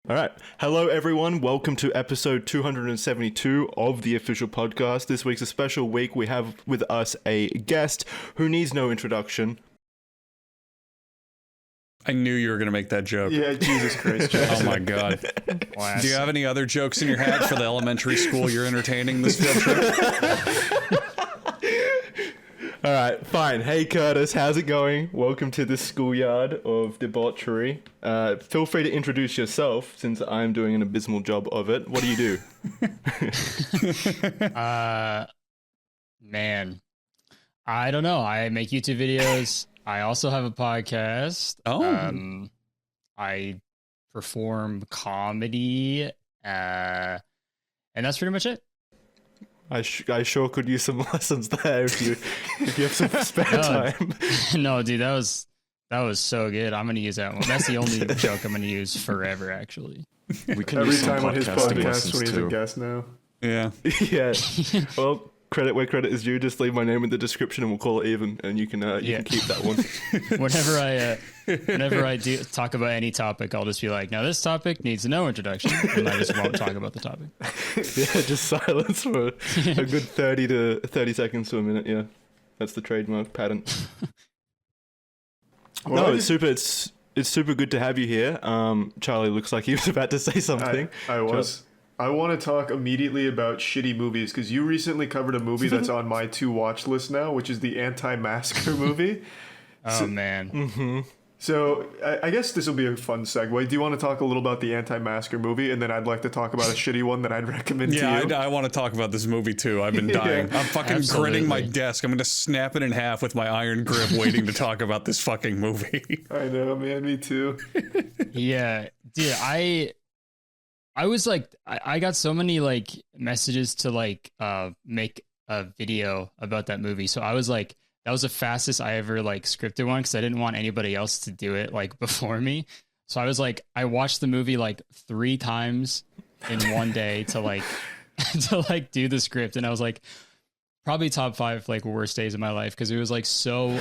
All right. Hello, everyone. Welcome to episode 272 of the official podcast. This week's a special week. We have with us a guest who needs no introduction. I knew you were going to make that joke. Yeah, Jesus Christ. Oh my God. Do you have any other jokes in your head for the elementary school you're entertaining this field trip? All right, fine. Hey, Kurtis, how's it going? Welcome to the schoolyard of debauchery. Feel free to introduce yourself, since I'm doing an abysmal job of it. What do you do? Man, I don't know. I make YouTube videos. I also have a podcast. Oh. I perform comedy, and that's pretty much it. I sure could use some lessons there if you have some spare time. No, dude, that was so good. I'm gonna use that one. That's the only joke I'm gonna use forever. Actually, we can every time on his podcast when he's a guest now. Yeah. Yeah. Well, credit where credit is due. Just leave my name in the description and we'll call it even, and you can keep that one. Whenever I do talk about any topic, I'll just be like, now this topic needs no introduction, and I just won't talk about the topic. Yeah, just silence for a good 30 seconds to a minute. Yeah, that's the trademark patent. Well, no, it's super. It's super good to have you here. Charlie looks like he was about to say something. I was. I want to talk immediately about shitty movies, because you recently covered a movie that's on my to-watch list now, which is the Anti-Masker movie. Man. Mm-hmm. So I guess this will be a fun segue. Do you want to talk a little about the Anti-Masker movie, and then I'd like to talk about a shitty one that I'd recommend to you? Yeah, I want to talk about this movie too. I've been dying. Yeah, I'm fucking gritting my desk. I'm going to snap it in half with my iron grip waiting to talk about this fucking movie. I know, man. Me too. Yeah, dude, I was like, I got so many like messages to like make a video about that movie. So I was like, that was the fastest I ever like scripted one, because I didn't want anybody else to do it like before me. So I was like, I watched the movie like 3 times in one day to like do the script, and I was like, probably top 5 like worst days of my life, because it was like so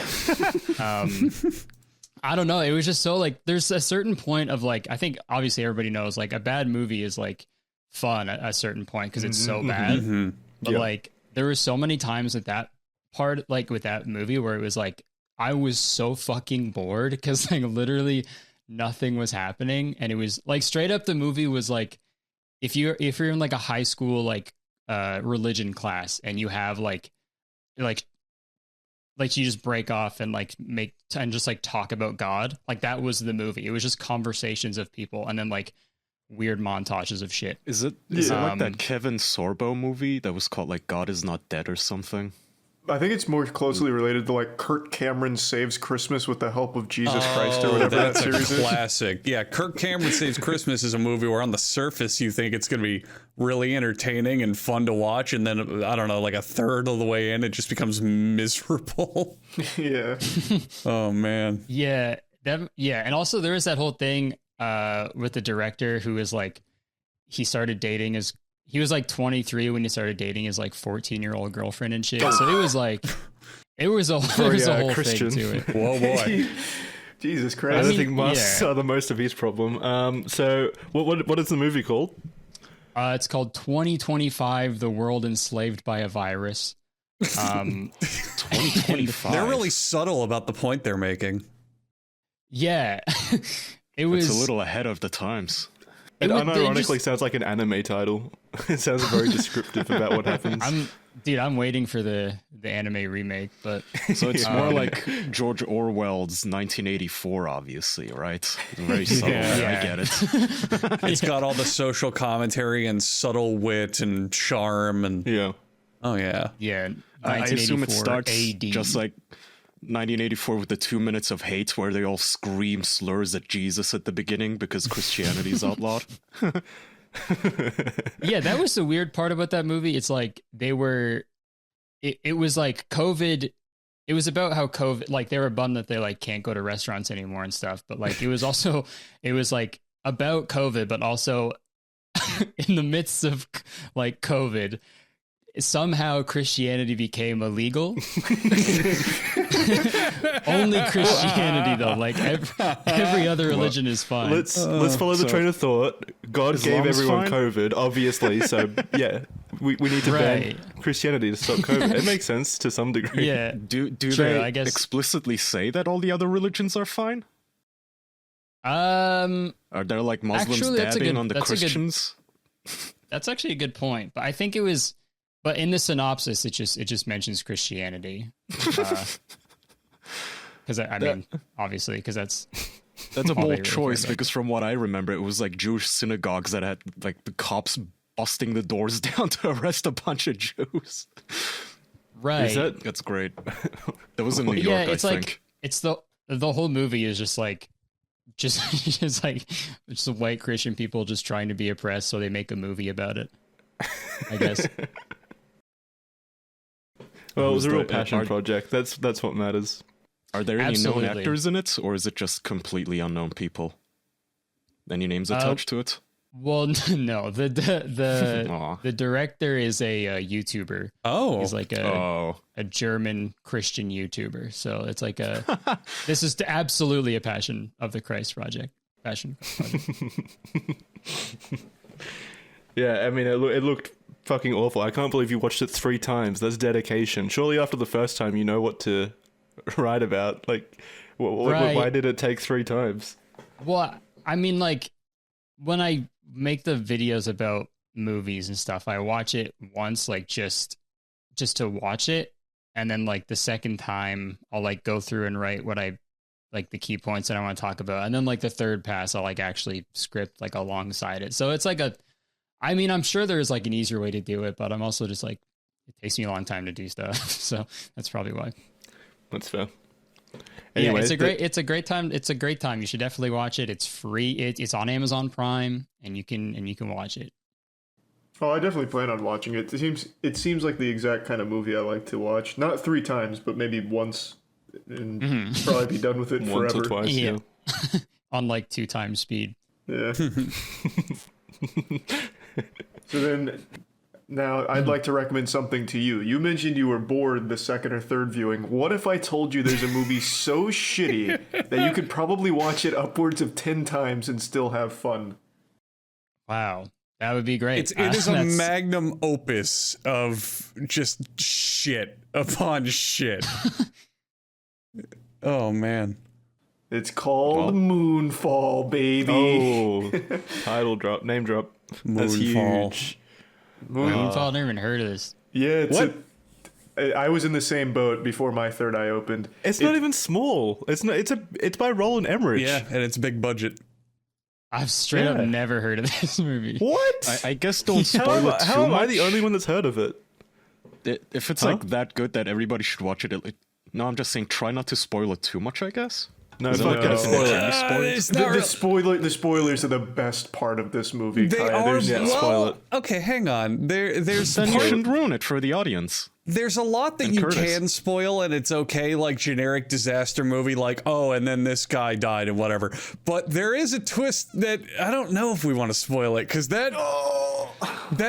I don't know. It was just so like, there's a certain point of like, I think obviously everybody knows like a bad movie is like fun at a certain point because it's so bad. Mm-hmm. But like, there were so many times with that part, like with that movie, where it was like, I was so fucking bored because like literally nothing was happening. And it was like straight up, the movie was like, if you're in like a high school, like religion class, and you have like you just break off and like and just like talk about God. Like that was the movie. It was just conversations of people and then like weird montages of shit. Is it like that Kevin Sorbo movie that was called like God Is Not Dead or something? I think it's more closely related to like Kirk Cameron Saves Christmas with the Help of Jesus Christ or whatever that series is. That's a classic. Yeah, Kirk Cameron Saves Christmas is a movie where on the surface you think it's going to be really entertaining and fun to watch, and then, I don't know, like a third of the way in, it just becomes miserable. Yeah. Oh, man. Yeah. And also there is that whole thing with the director who is like, he was like 23 when he started dating his like 14-year-old girlfriend and shit. So it was like, it was a whole Christian thing to it. Whoa, boy. Jesus Christ. I don't think masks are the most of his problem. So what is the movie called? It's called 2025, The World Enslaved by a Virus. 2025. They're really subtle about the point they're making. Yeah. It's a little ahead of the times. It unironically sounds like an anime title. It sounds very descriptive about what happens. I'm waiting for the anime remake, but so it's more like George Orwell's 1984, obviously, right? Very subtle. Yeah. I get it. It's got all the social commentary and subtle wit and charm and Oh yeah. Yeah. I assume it starts AD. just like 1984 with the 2 minutes of hate where they all scream slurs at Jesus at the beginning because Christianity is outlawed. Yeah, that was the weird part about that movie. It's like it was like COVID. It was about how COVID, like they were bummed that they like can't go to restaurants anymore and stuff. But like it was like about COVID, but also in the midst of like COVID, somehow Christianity became illegal. Only Christianity though, like every other religion is fine. Let's follow the train of thought. God gave everyone COVID, obviously. So yeah, we need to ban Christianity to stop COVID. It makes sense to some degree. Yeah. Do True, they I guess. explicitly say that all the other religions are fine? Are there like Muslims Actually, dabbing on the Christians? That's actually a good point. But I think it was, but in the synopsis, it just mentions Christianity. Because I mean, obviously, because that's a all they bold really choice, care about. because from what I remember, it was like Jewish synagogues that had like the cops busting the doors down to arrest a bunch of Jews. Right. That's great. That was in New York, it's I like think. it's the whole movie is just white Christian people just trying to be oppressed, so they make a movie about it. I guess. Well, it was a real passion project. That's what matters. Are there any Absolutely. known actors in it, or is it just completely unknown people? Any names attached to it? Well, no. Aw. The director is a YouTuber. Oh, He's like a German Christian YouTuber. So it's like this is absolutely a Passion of the Christ project. Passion project. Yeah, I mean, it looked fucking awful. I can't believe you watched it 3 times. That's dedication. Surely after the first time, you know what to write about. Like, Right. why did it take 3 times? Well, I mean, like, when I make the videos about movies and stuff, I watch it once, like, just to watch it. And then, like, the second time, I'll, like, go through and write what I, like, the key points that I want to talk about. And then, like, the third pass, I'll, like, actually script, like, alongside it. So it's like I mean, I'm sure there's, like, an easier way to do it, but I'm also just, like, it takes me a long time to do stuff. So that's probably why. That's fair. Yeah, Anyway, it's a great time. It's a great time. You should definitely watch it. It's free. It's on Amazon Prime, and you can watch it. Oh, I definitely plan on watching it. It seems like the exact kind of movie I like to watch. Not 3 times, but maybe once, and probably be done with it once forever. or twice. Yeah. On like 2 times speed. Yeah. So then, now I'd like to recommend something to you. You mentioned you were bored the second or third viewing. What if I told you there's a movie so shitty that you could probably watch it upwards of 10 times and still have fun? Wow, that would be great. it is a magnum opus of just shit upon shit. Oh man. It's called Moonfall, baby. Oh, title drop, name drop. That's Moonfall. huge. Moonfall. I've never even heard of this. Yeah, What? I was in the same boat before my third eye opened. It's not even small. It's not. It's by Roland Emmerich. Yeah, and it's big budget. I've straight up never heard of this movie. What? I guess don't spoil it too How am I much. the only one that's heard of it? If it's like that good that everybody should watch it, no, I'm just saying try not to spoil it too much, I guess. No, Is it fuck like it. a Spoil it. candy spoil? It's The spoilers are the best part of this movie. They Kaya. are. There's- Yeah, Well, spoil it. okay, hang on. There's Then you shouldn't ruin it for the audience. There's a lot that And you Kurtis. can spoil, and it's okay, like generic disaster movie, like, oh, and then this guy died and whatever. But there is a twist that I don't know if we want to spoil it, because that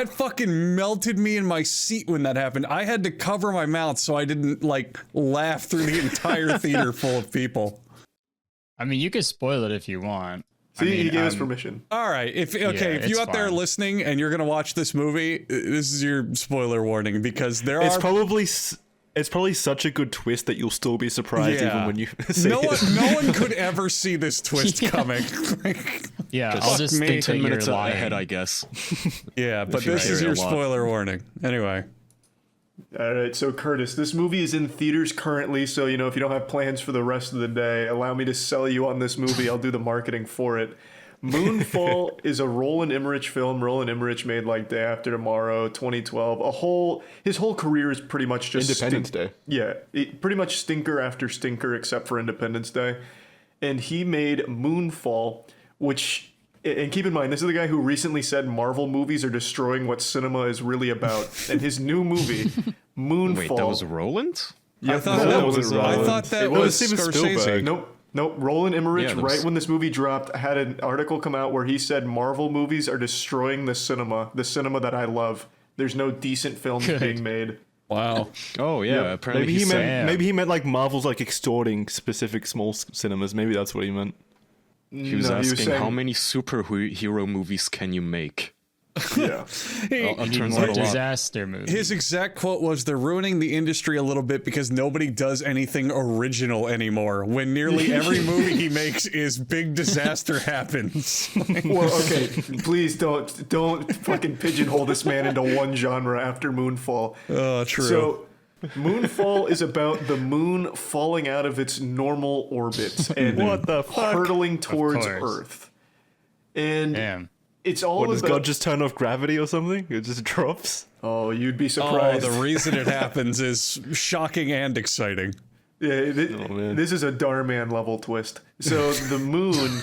fucking melted me in my seat when that happened. I had to cover my mouth so I didn't, like, laugh through the entire theater full of people. I mean, you can spoil it if you want. See, I mean, he gave us permission. All right, if you it's out there fine. listening and you're gonna watch this movie, this is your spoiler warning, because there It's are probably such a good twist that you'll still be surprised even when you see no it. no one could ever see this twist coming. Yeah, I'll just me. think that 10 you're minutes lying. ahead, I guess. Yeah, but you this is hear your it a lot. spoiler warning. Anyway, All right, so Kurtis, this movie is in theaters currently, so if you don't have plans for the rest of the day, allow me to sell you on this movie. I'll do the marketing for it. Moonfall is a Roland Emmerich film. Roland Emmerich made like Day After Tomorrow, 2012. His whole career is pretty much just Independence Day. Yeah, pretty much stinker after stinker, except for Independence Day. And he made Moonfall, which, and keep in mind, this is the guy who recently said Marvel movies are destroying what cinema is really about. And his new movie, Moonfall. Wait, that was Roland? Yeah, I thought no, that it was wasn't I Roland. thought that It was was Steven Scorsese. Spielberg. Nope. Roland Emmerich, Yeah, right when this movie dropped, had an article come out where he said Marvel movies are destroying the cinema that I love. There's no decent films Good. being made. Wow. Oh yeah, Yep. apparently Maybe he meant Damn. maybe he meant like Marvel's like extorting specific small cinemas. Maybe that's what he meant. he was No, asking saying- how many superhero movies can you make? Yeah. Turns More out a lot. disaster movie. His exact quote was, "They're ruining the industry a little bit because nobody does anything original anymore. When nearly every movie he makes is big disaster happens." Well, okay, please don't fucking pigeonhole this man into one genre after Moonfall. Oh, true. So, Moonfall is about the moon falling out of its normal orbit and What the fuck? hurtling towards course. Earth. And Damn. it's all What, does about... God just turn off gravity or something? It just drops? Oh, you'd be oh, surprised. the reason it happens is shocking and exciting. Yeah, man. this is a Darman level twist. So the moon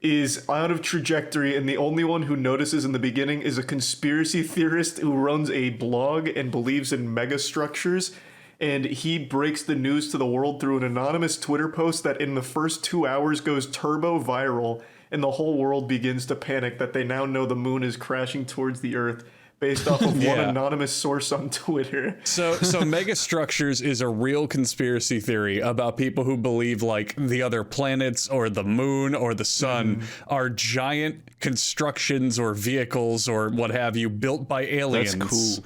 is out of trajectory, and the only one who notices in the beginning is a conspiracy theorist who runs a blog and believes in megastructures. And he breaks the news to the world through an anonymous Twitter post that in the first 2 hours goes turbo viral, and the whole world begins to panic that they now know the moon is crashing towards the Earth based off of one Yeah. anonymous source on Twitter. So megastructures is a real conspiracy theory about people who believe like the other planets or the moon or the sun are giant constructions or vehicles or what have you built by aliens. That's cool.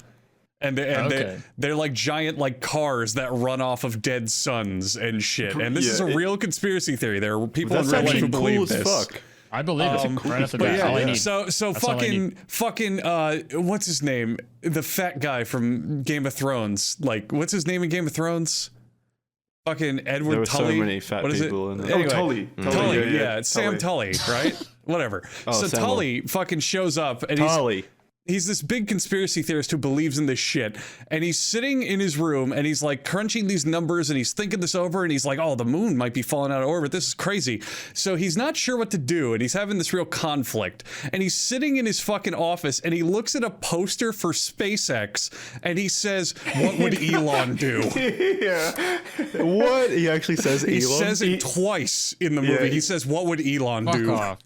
And Okay. they're like giant like cars that run off of dead suns and shit. And this Yeah, is a it- real conspiracy theory. There are people in That's real life actually who believe cool as this. fuck. I believe it right off the But bat. all I yeah, need. so That's all I fucking what's his name? The fat guy from Game of Thrones. Like, what's his name in Game of Thrones? Fucking Edward There were so Tully. many fat What is people in it. Anyway, Tully. Tully, yeah, it's Sam Tully, right? Whatever. So Samuel. Tully fucking shows up and Harley. he's this big conspiracy theorist who believes in this shit, and he's sitting in his room and he's like crunching these numbers and he's thinking this over and he's like, oh, the moon might be falling out of orbit, this is crazy. So he's not sure what to do and he's having this real conflict, and he's sitting in his fucking office and he looks at a poster for SpaceX and he says, what would Elon do? Yeah. What? He actually says He Elon? says it twice in the movie. Yeah. He says, what would Elon Fuck do? off.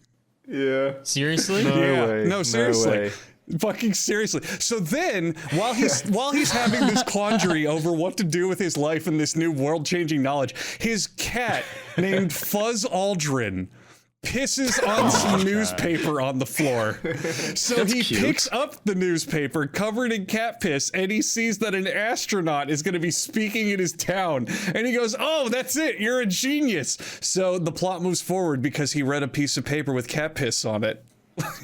Yeah. Seriously? No Yeah, way. no, seriously. way. Fucking seriously. So then, while he's having this quandary over what to do with his life and this new world-changing knowledge, his cat named Fuzz Aldrin pisses on some newspaper on the floor. So he cute. picks up the newspaper covered in cat piss and he sees that an astronaut is going to be speaking in his town. And he goes, oh, that's it. You're a genius. So the plot moves forward because he read a piece of paper with cat piss on it.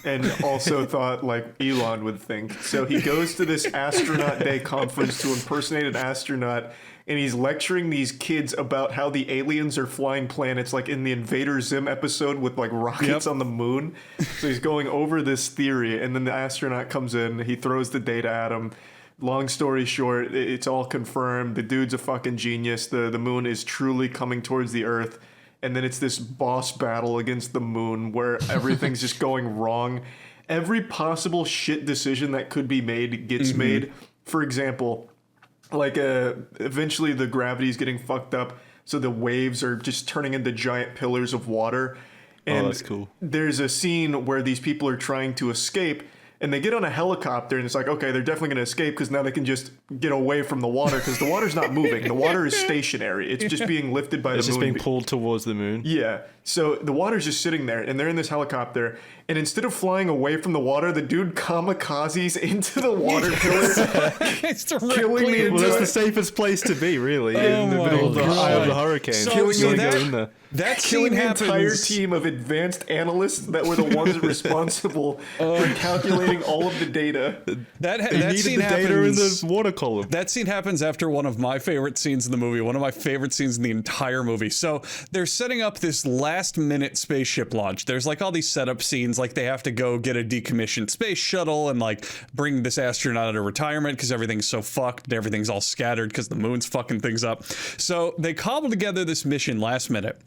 And also thought like Elon would think. So he goes to this astronaut day conference to impersonate an astronaut, and he's lecturing these kids about how the aliens are flying planets, like in the Invader Zim episode with like rockets on the moon. So he's going over this theory, and then the astronaut comes in, he throws the data at him. Long story short, it's all confirmed. The dude's a fucking genius. The moon is truly coming towards the Earth. And then it's this boss battle against the moon where everything's just going wrong. Every possible shit decision that could be made gets made. For example, like eventually the gravity's getting fucked up, so the waves are just turning into giant pillars of water. And that's cool. there's a scene where these people are trying to escape, and they get on a helicopter, and it's like, okay, they're definitely going to escape because now they can just get away from the water because the water's not moving. The water is stationary. It's just being lifted by It's the just moon. being pulled towards the moon. Yeah. So the water's just sitting there, and they're in this helicopter, and instead of flying away from the water, the dude kamikazes into the water pillar, It's killing directly the Well, that's entire... the safest place to be, really, Oh in the middle of the my eye of the God. hurricane. So- You so wanna go that- in there. That Killing scene the happens. entire team of advanced analysts that were the ones responsible for calculating all of the data. That You that needed scene the data in happens. the water column. That scene happens after one of my favorite scenes in the movie, one of my favorite scenes in the entire movie. So they're setting up this last minute spaceship launch. There's like all these setup scenes, like they have to go get a decommissioned space shuttle and like bring this astronaut out of retirement because everything's so fucked and everything's all scattered because the moon's fucking things up. So they cobble together this mission last minute.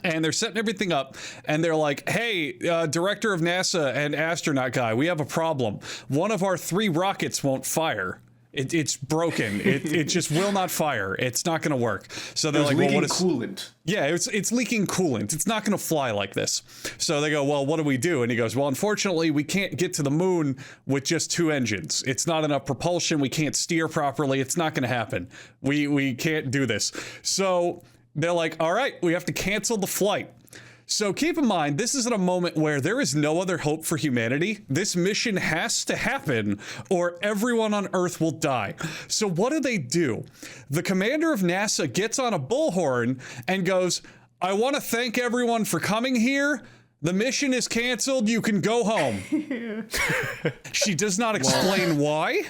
And they're setting everything up, and they're like, hey, director of NASA and astronaut guy, we have a problem. One of our 3 rockets won't fire. It's broken. It just will not fire. It's not going to work. So they're like, well, what is coolant? Yeah, it's leaking coolant. It's not going to fly like this. So they go, well, what do we do? And he goes, well, unfortunately, we can't get to the moon with just 2 engines. It's not enough propulsion. We can't steer properly. It's not going to happen. We can't do this. So they're like, all right, we have to cancel the flight. So keep in mind, this is at a moment where there is no other hope for humanity. This mission has to happen or everyone on Earth will die. So what do? The commander of NASA gets on a bullhorn and goes, I want to thank everyone for coming here. The mission is canceled. You can go home. She does not explain why.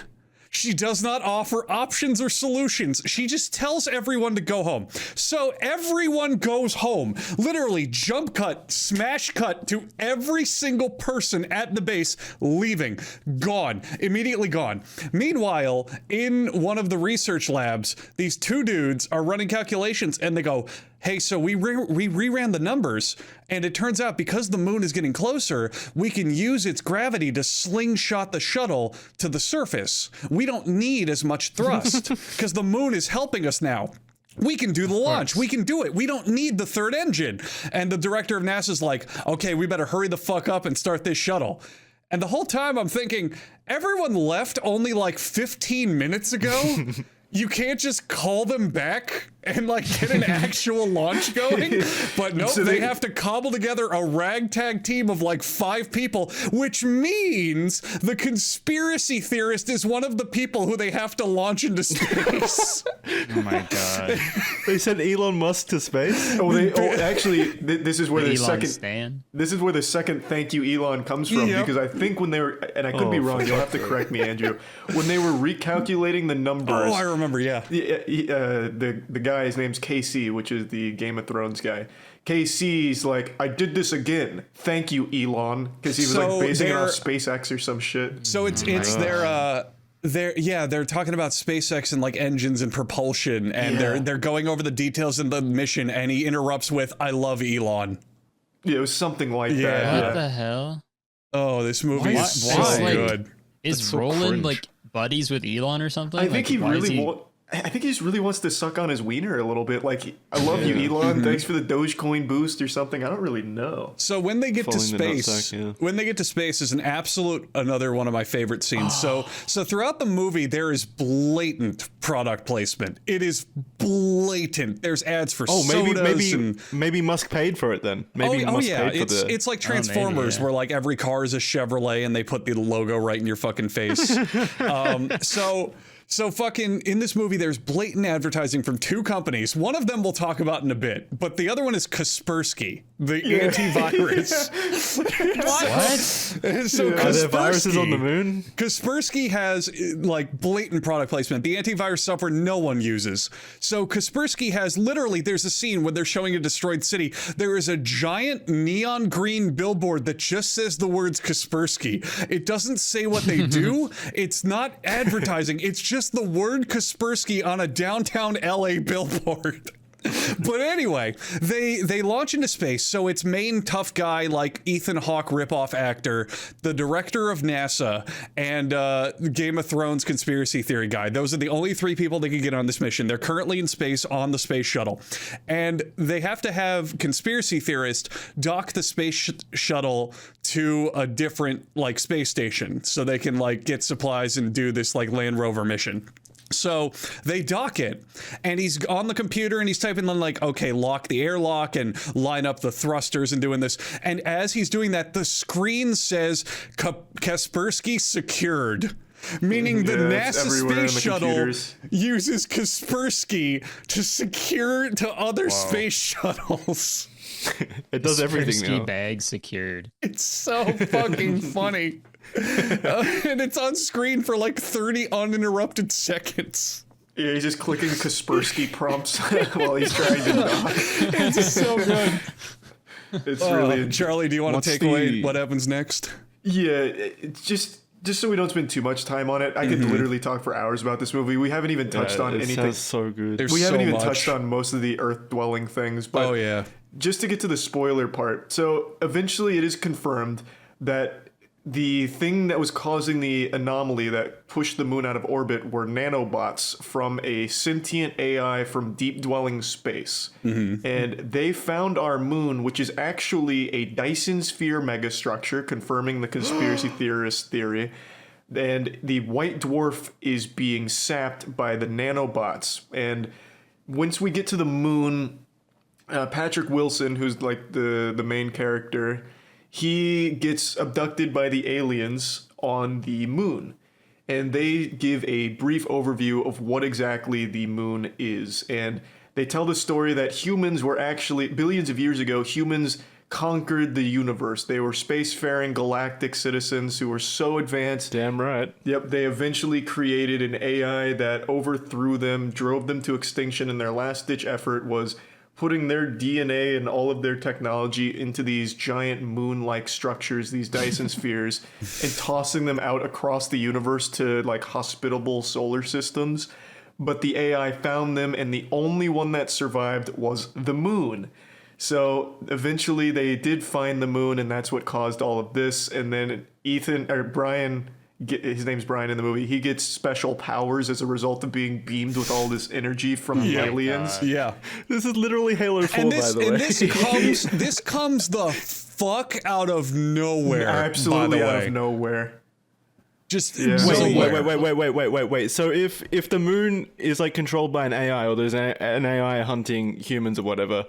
She does not offer options or solutions. She just tells everyone to go home. So everyone goes home. Literally jump cut, smash cut to every single person at the base leaving. Gone. Immediately gone. Meanwhile, in one of the research labs, these 2 dudes are running calculations and they go, hey, so we reran the numbers, and it turns out because the moon is getting closer, we can use its gravity to slingshot the shuttle to the surface. We don't need as much thrust because the moon is helping us now. We can do the launch. We can do it. We don't need the 3rd engine. And the director of NASA's like, okay, we better hurry the fuck up and start this shuttle. And the whole time I'm thinking, everyone left only like 15 minutes ago. You can't just call them back and like get an actual launch going. But nope, so they have to cobble together a ragtag team of like 5 people, which means the conspiracy theorist is one of the people who they have to launch into space. Oh my god. They sent Elon Musk to space? Actually, this is where the second Stan? This is where the second thank you Elon comes from, because I think when they were, and I could be wrong, you'll have to correct me, Andrew, when they were recalculating the numbers. Oh, I remember, yeah. The guy, his name's KC, which is the Game of Thrones guy. KC's like, I did this again. Thank you, Elon, because he was like basing it off SpaceX or some shit. So it's they're talking about SpaceX and like engines and propulsion, and they're going over the details of the mission, and he interrupts with, I love Elon. Yeah, it was something like that. What the hell? Oh, this movie is so good. Is so Roland cringe. like buddies with Elon or something? I think like, I think he just really wants to suck on his wiener a little bit. Like, I love you, Elon. Thanks for the Dogecoin boost or something. I don't really know. So when they get to Following the space, nutsack, when they get to space is another one of my favorite scenes. So throughout the movie, there is blatant product placement. It is blatant. There's ads for sodas. Maybe Musk paid for it then. Maybe Musk paid for it's like Transformers, where like every car is a Chevrolet and they put the logo right in your fucking face. So fucking in this movie, there's blatant advertising from 2 companies. One of them we'll talk about in a bit, but the other one is Kaspersky, the antivirus. What? So Are there viruses on the moon? Kaspersky has like blatant product placement. The antivirus software no one uses. So Kaspersky has literally, there's a scene when they're showing a destroyed city. There is a giant neon green billboard that just says the words Kaspersky. It doesn't say what they do. It's not advertising. It's just the word Kaspersky on a downtown LA billboard. But anyway, they launch into space. So it's main tough guy, like Ethan Hawke ripoff actor, the director of NASA, and Game of Thrones conspiracy theory guy. Those are the only 3 people that can get on this mission. They're currently in space on the space shuttle, and they have to have conspiracy theorists dock the space shuttle to a different like space station so they can like get supplies and do this like Land Rover mission. So they dock it, and he's on the computer and he's typing in like, okay, lock the airlock and line up the thrusters and doing this. And as he's doing that, the screen says Kaspersky secured, meaning the NASA space shuttle uses Kaspersky to secure to other space shuttles. It does everything now. Bag secured. It's so fucking funny. And it's on screen for like 30 uninterrupted seconds. Yeah, he's just clicking Kaspersky prompts while he's trying to dock. It's so good. It's really... Charlie, do you want to take away what happens next? Yeah, it's just so we don't spend too much time on it. I could literally talk for hours about this movie. We haven't even touched on anything. Sounds so good. There's we haven't so even much. touched on most of the Earth-dwelling things. But just to get to the spoiler part. So eventually it is confirmed that the thing that was causing the anomaly that pushed the moon out of orbit were nanobots from a sentient AI from deep dwelling space. And they found our moon, which is actually a Dyson sphere megastructure, confirming the conspiracy theorist theory. And the white dwarf is being sapped by the nanobots. And once we get to the moon, Patrick Wilson, who's like the main character, he gets abducted by the aliens on the moon. And they give a brief overview of what exactly the moon is. And they tell the story that humans were actually, billions of years ago, humans conquered the universe. They were spacefaring galactic citizens who were so advanced. Damn right. Yep, they eventually created an AI that overthrew them, drove them to extinction, and their last-ditch effort was putting their DNA and all of their technology into these giant moon-like structures, these Dyson spheres, and tossing them out across the universe to like hospitable solar systems. But the AI found them, and the only one that survived was the moon. So eventually they did find the moon, and that's what caused all of this. And then Brian, his name's Brian in the movie, he gets special powers as a result of being beamed with all this energy from the aliens. Yeah. This is literally Halo 4, And this, by the and way. this comes the fuck out of nowhere. Absolutely by the out way. of nowhere. Just Yeah. nowhere. Wait. So if the moon is like controlled by an AI, or there's an AI hunting humans or whatever,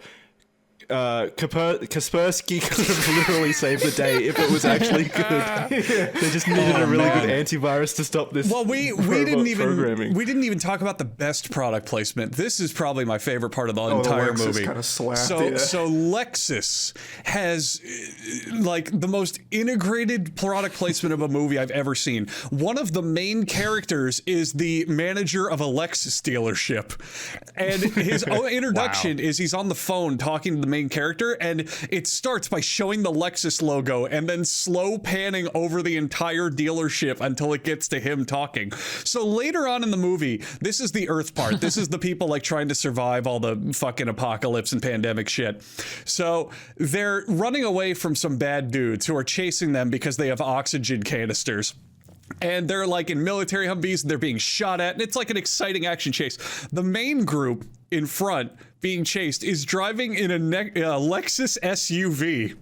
Kaspersky could have literally saved the day if it was actually good. They just needed a really good antivirus to stop this. Well, we programming. didn't even talk about the best product placement. This is probably my favorite part of the entire Lexus movie. kinda slapped, so yeah. so Lexus has like the most integrated product placement of a movie I've ever seen. One of the main characters is the manager of a Lexus dealership, and his introduction is he's on the phone talking to the main character, and it starts by showing the Lexus logo and then slow panning over the entire dealership until it gets to him talking. So later on in the movie, this is the Earth part. This is the people like trying to survive all the fucking apocalypse and pandemic shit. So they're running away from some bad dudes who are chasing them because they have oxygen canisters. And they're like in military Humvees, and they're being shot at, and it's like an exciting action chase. The main group in front being chased is driving in a Lexus SUV,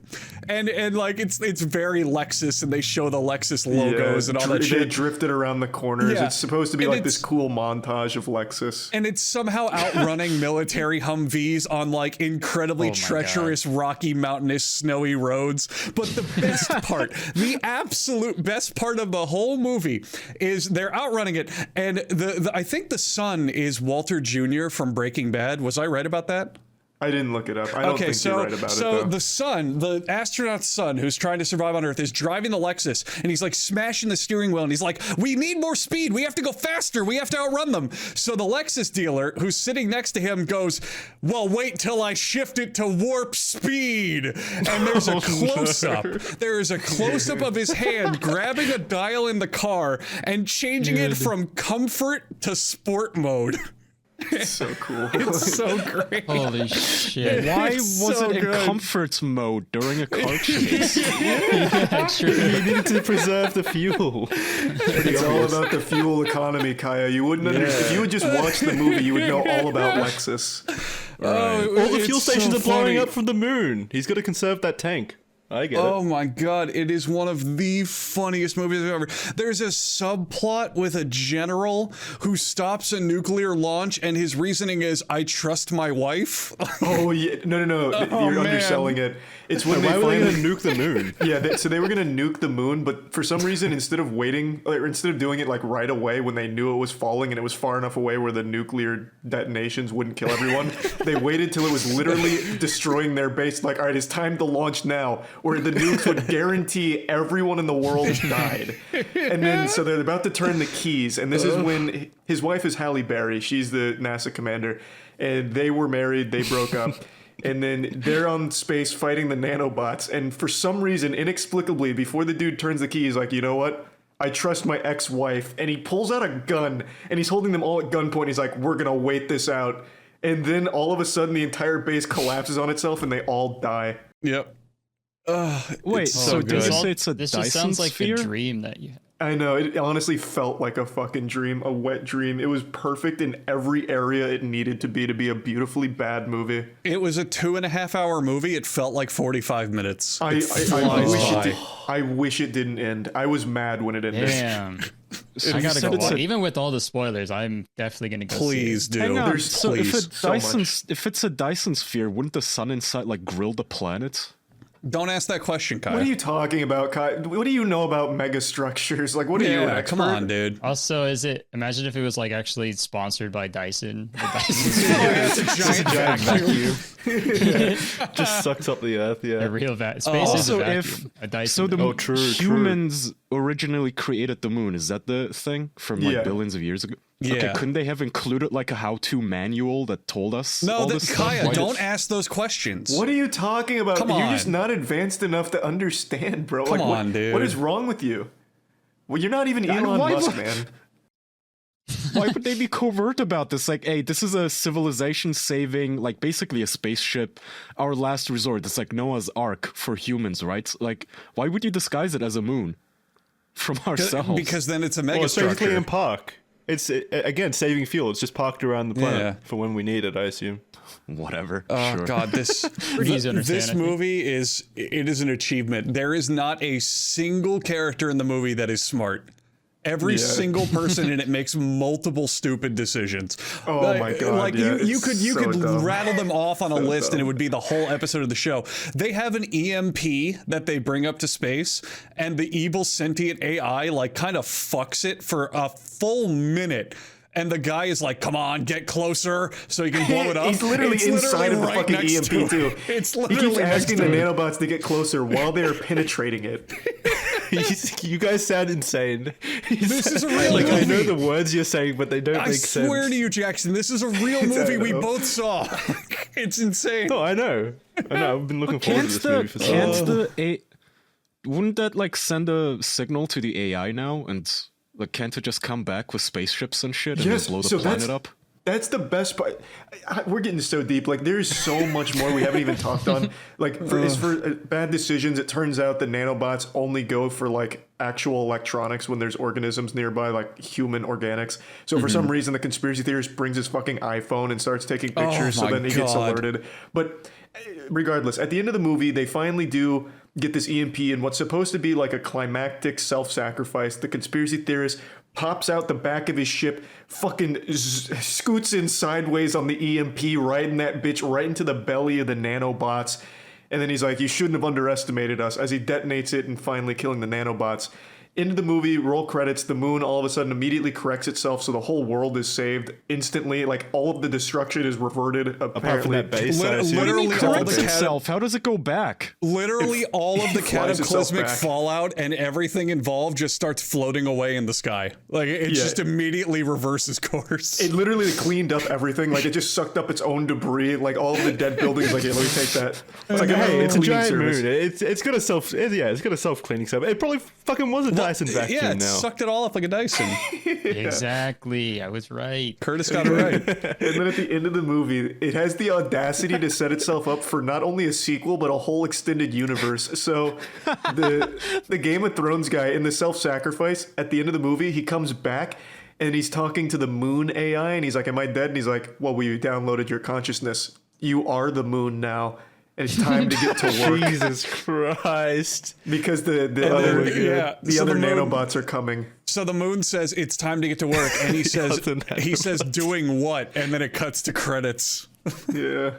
and like it's very Lexus, and they show the Lexus logos and all that shit. They drifted around the corners. Yeah. It's supposed to be And like this cool montage of Lexus. And it's somehow outrunning military Humvees on like incredibly treacherous, rocky, mountainous, snowy roads. But the best part, the absolute best part of the whole movie is they're outrunning it. And I think the son is Walter Jr. from Breaking Bad. Was I right about that? I didn't look it up. I don't think you're right about it, though. The son, the astronaut's son, who's trying to survive on Earth, is driving the Lexus, and he's like smashing the steering wheel, and he's like, we need more speed. We have to go faster. We have to outrun them. So the Lexus dealer, who's sitting next to him, goes, well, wait till I shift it to warp speed. And there's a close-up. There is a close-up of his hand grabbing a dial in the car and changing it from comfort to sport mode. It's so cool. It's so great. Holy shit. Why It's was so it in good. comfort mode during a car chase? Yeah, true. You needed to preserve the fuel. It's all about the fuel economy, Kaya. You wouldn't understand. If you would just watch the movie, you would know all about Lexus. Oh, All the it's fuel stations so are blowing funny. up from the moon. He's got to conserve that tank. I get Oh it. my god, it is one of the funniest movies I've ever. There's a subplot with a general who stops a nuclear launch, and his reasoning is, I trust my wife. Oh, yeah. No. You're man. underselling it. It's when Why they were they finally... going to nuke the moon? Yeah, so they were going to nuke the moon, but for some reason, instead of waiting, or instead of doing it like right away when they knew it was falling and it was far enough away where the nuclear detonations wouldn't kill everyone, they waited till it was literally destroying their base. Like, all right, it's time to launch now, where the nukes would guarantee everyone in the world died. And then, so they're about to turn the keys, and this is when his wife is Halle Berry. She's the NASA commander, and they were married. They broke up. And then they're on space fighting the nanobots. And for some reason, inexplicably, before the dude turns the key, he's like, you know what? I trust my ex-wife. And he pulls out a gun, and he's holding them all at gunpoint. He's like, we're going to wait this out. And then all of a sudden, the entire base collapses on itself, and they all die. Yep. Wait, it's so good. did you say it's a This Dyson just sounds like sphere? a dream that you. I know, it honestly felt like a fucking dream, a wet dream. It was perfect in every area it needed to be a beautifully bad movie. It was a 2.5-hour movie. It felt like 45 minutes. I wish it didn't end. I was mad when it ended. Damn. So I you gotta said go. it's a- Even with all the spoilers, I'm definitely gonna go. Please see it. do. Hang on. There's So if please, a so much. if it's a Dyson sphere, wouldn't the sun inside like grill the planet? Don't ask that question, Kai. What are you talking about, Kai? What do you know about megastructures? Like, what are you, an Yeah, expert? come on, dude. Also, imagine if it was like actually sponsored by Dyson. The Dyson It's a giant vacuum. Just sucks up the earth. Yeah. a real space is a Also, vacuum. A Dyson. So the true. humans originally created the moon. Is that the thing from like Yeah. billions of years ago? Yeah. Okay, couldn't they have included like a how-to manual that told us No, all this stuff? Kaya, Why don't did- ask those questions. What are you talking about? Come You're just on. not advanced enough to understand, bro. Come like, on, dude. What is wrong with you? Well, you're not even Elon why Musk, would- man. Why would they be covert about this? Like, hey, this is a civilization saving, like basically a spaceship, our last resort. It's like Noah's Ark for humans, right? Like, why would you disguise it as a moon from ourselves? Because then it's a Well, it's basically megastructure. in park. It's again saving fuel. It's just parked around the planet Yeah. for when we need it. I assume. Whatever. Oh sure. God, this Pretty easy to understand, this I think. movie is an achievement. There is not a single character in the movie that is smart. Every single person in it makes multiple stupid decisions. Oh Like- my God, Like yeah, you it's could so dumb. rattle them off on a list and it dumb. would be the whole episode of the show. They have an EMP that they bring up to space, and the evil sentient AI like kind of fucks it for a full minute. And the guy is like, "Come on, get closer, so you can blow it up." He's literally It's inside of the right fucking next EMP to it. too. It's He literally keeps next asking to the it. nanobots to get closer while they're penetrating it. You guys sound insane. This is a real like I know movie. the words you're saying, but they don't I make sense. swear to you, Jackson, this is a real movie we know. both saw. It's insane. Oh, I know. I've been looking forward to this movie for so long. Wouldn't that like send a signal to the AI now, and like can't it just come back with spaceships and shit and Yes, then blow the so planet up? That's the best part. We're getting so deep. Like, there's so much more we haven't even talked on. Like, for bad decisions, it turns out the nanobots only go for like actual electronics when there's organisms nearby, like human organics. So for some reason, the conspiracy theorist brings his fucking iPhone and starts taking pictures. So my then he gets God. alerted. But regardless, at the end of the movie, they finally do get this EMP, and what's supposed to be like a climactic self-sacrifice. The conspiracy theorist pops out the back of his ship, fucking scoots in sideways on the EMP, right in that bitch, right into the belly of the nanobots. And then he's like, "You shouldn't have underestimated us," as he detonates it and finally killing the nanobots. Into the movie, roll credits, the moon all of a sudden immediately corrects itself, so the whole world is saved instantly. Like, all of the destruction is reverted, Apart from apparently. that base, I assume. Literally all Corrects the itself. How does it go back? Literally all of the flies itself cataclysmic back. fallout and everything involved just starts floating away in the sky. Like it Yeah. just immediately reverses course. It literally cleaned up everything. Like, it just sucked up its own debris. Like, all of the dead buildings. Like, "Hey, let me take that." It's like, Hey, it's a cleaning giant service. moon. It's got a it's got a self cleaning stuff. It probably fucking was a Dyson vacuum Yeah, it now. sucked it all up like a Dyson. Exactly. I was right. Curtis got it right. And then at the end of the movie, it has the audacity to set itself up for not only a sequel but a whole extended universe. So the Game of Thrones guy in the self-sacrifice at the end of the movie, he comes back and he's talking to the moon AI and he's like, "Am I dead?" And he's like, "Well, we downloaded your consciousness. You are the moon now. And it's time to get to work." Jesus Christ. Because the then, yeah, the so other the moon- nanobots are coming. So the moon says it's time to get to work, and he says doing what, and then it cuts to credits. Yeah.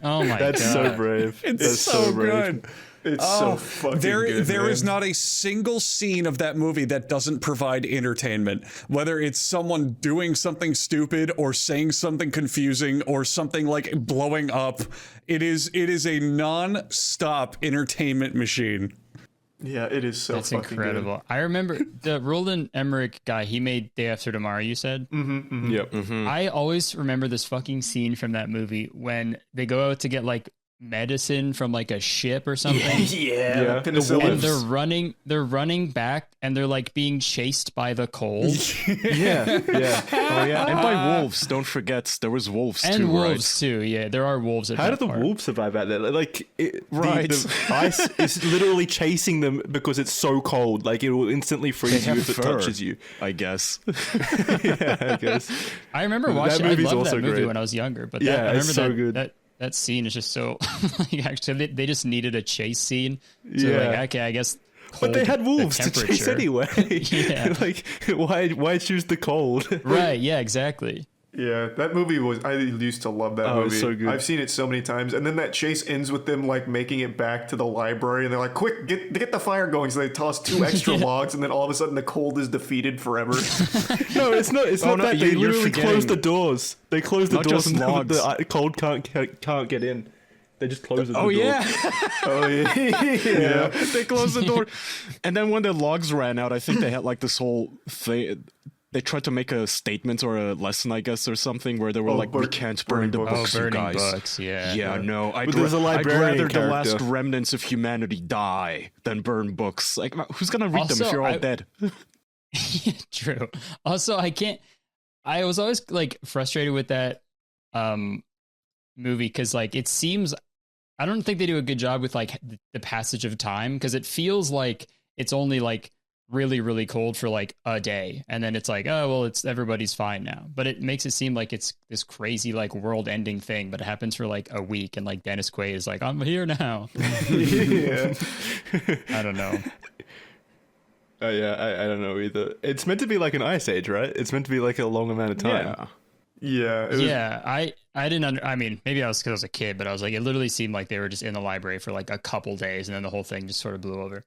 Oh my That's god. so brave. It's That's so brave. good. It's so fucking good. There is man. not a single scene of that movie that doesn't provide entertainment. Whether it's someone doing something stupid or saying something confusing or something like blowing up, it is a non-stop entertainment machine. Yeah, it is so That's fucking incredible. I remember the Roland Emmerich guy, he made Day After Tomorrow, you said? Yep. I always remember this fucking scene from that movie when they go out to get like medicine from like a ship or something. Yeah. And they're running back and they're like being chased by the cold. Yeah. Oh yeah, and by wolves. Don't forget, there was wolves And too, wolves too. Yeah, there are wolves at How that did the part. wolves survive out there? Like, Right. the ice is literally chasing them because it's so cold. Like, it will instantly freeze you have if it fur. touches you. I guess. Yeah, I guess. I remember That watching. I movie's loved also that movie great. when I was younger. But Yeah, I remember it's so good. That scene is just so. Like, actually, they just needed a chase scene. So Yeah. like, okay, I guess. But they had cold, the wolves to chase temperature. anyway. Yeah. Like, why choose the cold? Right. Yeah. Exactly. Yeah, that movie I used to love that Oh, movie. it's so good. I've seen it so many times. And then that chase ends with them like making it back to the library and they're like, quick, get the fire going. So they toss 2 extra logs and then all of a sudden the cold is defeated forever. No, it's not. It's not no, that. They you're literally close forgetting- the doors. They close the Not doors just and logs. the cold can't get in. They just close the Oh door. yeah. Oh, yeah. They closed the door. And then when the logs ran out, I think they had like this whole thing. They tried to make a statement or a lesson, I guess, or something, where they were like, "We can't burn the burning books, you burning guys." books. Yeah. Yeah, no. But there's a librarian I'd rather the last character. remnants of humanity die than burn books. Like, who's gonna read them Also, if you're all I- dead? True. Also, I was always like frustrated with that movie because like it seems I don't think they do a good job with like the passage of time because it feels like it's only like really really cold for like a day and then it's like, oh well, it's everybody's fine now, but it makes it seem like it's this crazy like world ending thing, but it happens for like a week and like Dennis Quaid is like, I'm here now. Yeah. I don't know. Oh yeah, I don't know either. It's meant to be like an ice age, right? It's meant to be like a long amount of time. Yeah. Yeah. It was, Yeah, I didn't I mean, maybe I was because I was a kid, but I was like, it literally seemed like they were just in the library for like a couple days and then the whole thing just sort of blew over.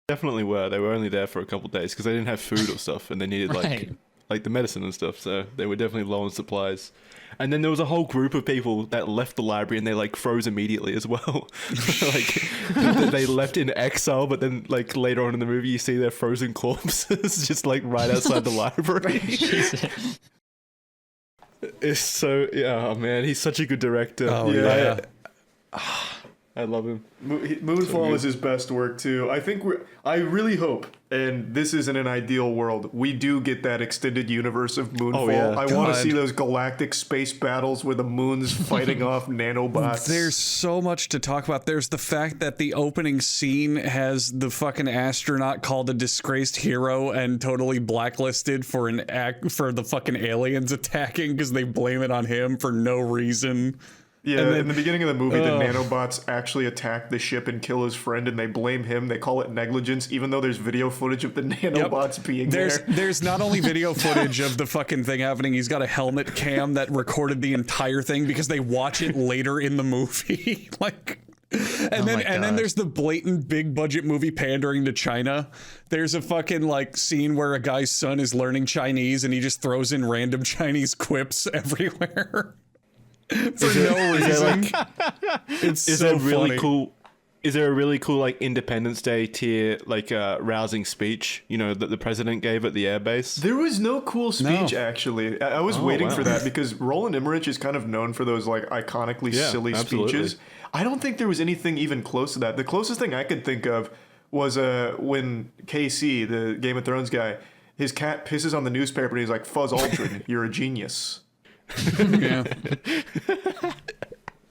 Definitely were. They were only there for a couple of days because they didn't have food or stuff, and they needed Right. like the medicine and stuff. So they were definitely low on supplies. And then there was a whole group of people that left the library and they like froze immediately as well. Like they left in exile, but then like later on in the movie, you see their frozen corpses just like right outside the library. It's so oh man, he's such a good director. Oh, yeah. I love him. Moonfall is his best work too. I really hope, and this isn't an ideal world, we do get that extended universe of Moonfall. Oh, yeah. I want God. to see those galactic space battles where the moon's fighting off nanobots. There's so much to talk about. There's the fact that the opening scene has the fucking astronaut called a disgraced hero and totally blacklisted for for the fucking aliens attacking because they blame it on him for no reason. Yeah, And then- in the beginning of the movie, the nanobots actually attack the ship and kill his friend, and they blame him. They call it negligence, even though there's video footage of the nanobots being there. There's not only video footage of the fucking thing happening, he's got a helmet cam that recorded the entire thing because they watch it later in the movie. Like and then God. there's the blatant big budget movie pandering to China. There's a fucking like scene where a guy's son is learning Chinese and he just throws in random Chinese quips everywhere. For no reason. It's Is so there really funny. cool? Is there a really cool like Independence Day tier like rousing speech? You know that the president gave at the airbase. There was no cool speech, No. actually. I was waiting for that because Roland Emmerich is kind of known for those like iconically Yeah, silly absolutely. speeches. I don't think there was anything even close to that. The closest thing I could think of was when KC, the Game of Thrones guy, his cat pisses on the newspaper and he's like, "Fuzz Aldrin, you're a genius." Yeah.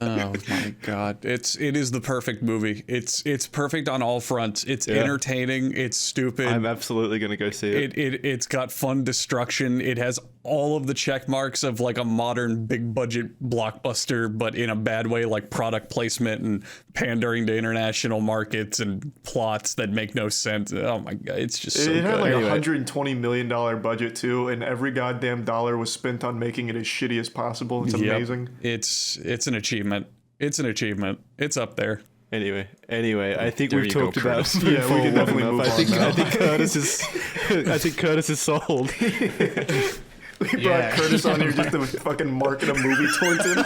Oh my god. It is the perfect movie. It's perfect on all fronts. It's entertaining, it's stupid. I'm absolutely gonna go see it. It's got fun destruction. It has all of the check marks of like a modern big budget blockbuster, but in a bad way, like product placement and pandering to international markets and plots that make no sense. Oh my god, it's just so It had good. like Anyway. $120 million budget too, and every goddamn dollar was spent on making it as shitty as possible. It's Yep. amazing. It's an achievement. It's an achievement. It's up there. Anyway, I think There we've you go, talked about Kurtis. Yeah, we Moonfall can long definitely enough. move I on think Curtis is sold. We brought Kurtis on here just to fucking market a movie towards him.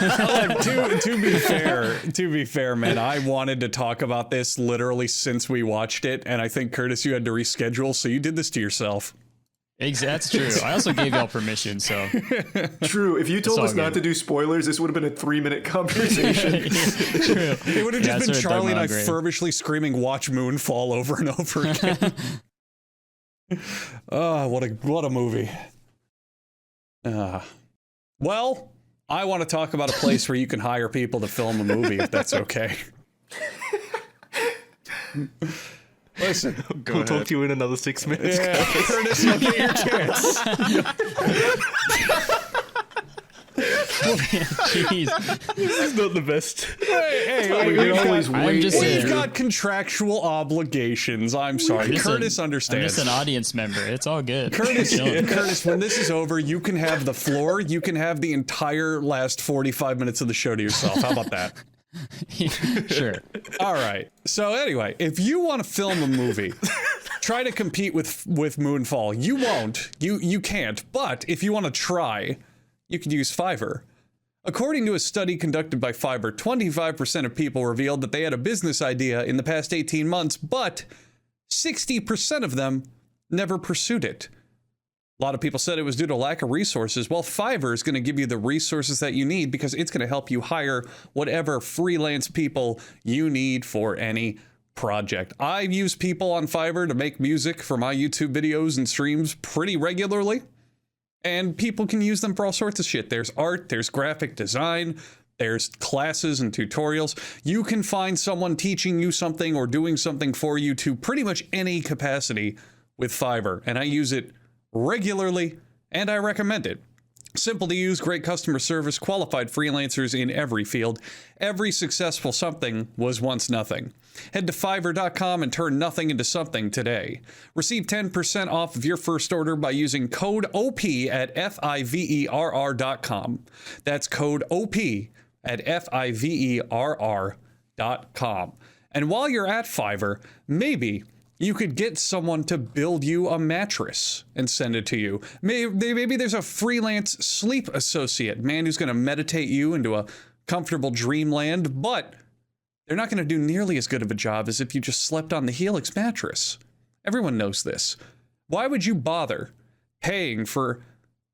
To be fair, man, I wanted to talk about this literally since we watched it, and I think Curtis, you had to reschedule, so you did this to yourself. That's true. I also gave y'all permission, so True. If you told all us not good. to do spoilers, this would have been a 3-minute conversation. true. It would have Yeah, just that's been what Charlie and I Doug Malgrave. feverishly screaming "Watch Moonfall" over and over again. Oh, what a movie. Well, I want to talk about a place where you can hire people to film a movie, if that's okay. Listen, We'll talk to you in another 6 minutes. yeah, Kurtis, you'll get your chance. Jeez. This is not the best. Hey, We can always I'm wait. just we've saying. got contractual obligations. I'm sorry. Listen, Curtis I'm understands. just an audience member. It's all good. Curtis, when this is over, you can have the floor. You can have the entire last 45 minutes of the show to yourself. How about that? Sure. All right. So anyway, if you want to film a movie, try to compete with Moonfall. You won't. You can't. But if you want to try, you could use Fiverr. According to a study conducted by Fiverr, 25% of people revealed that they had a business idea in the past 18 months, but 60% of them never pursued it. A lot of people said it was due to lack of resources. Well, Fiverr is going to give you the resources that you need because it's going to help you hire whatever freelance people you need for any project. I use people on Fiverr to make music for my YouTube videos and streams pretty regularly, and people can use them for all sorts of shit. There's art, there's graphic design, there's classes and tutorials. You can find someone teaching you something or doing something for you to pretty much any capacity with Fiverr, and I use it regularly, and I recommend it. Simple to use, great customer service, qualified freelancers in every field. Every successful something was once nothing. Head to Fiverr.com and turn nothing into something today. Receive 10% off of your first order by using code OP at Fiverr.com. That's code OP at Fiverr.com. And while you're at Fiverr, maybe you could get someone to build you a mattress and send it to you. Maybe there's a freelance sleep associate, man who's going to meditate you into a comfortable dreamland, but they're not going to do nearly as good of a job as if you just slept on the Helix mattress. Everyone knows this. Why would you bother paying for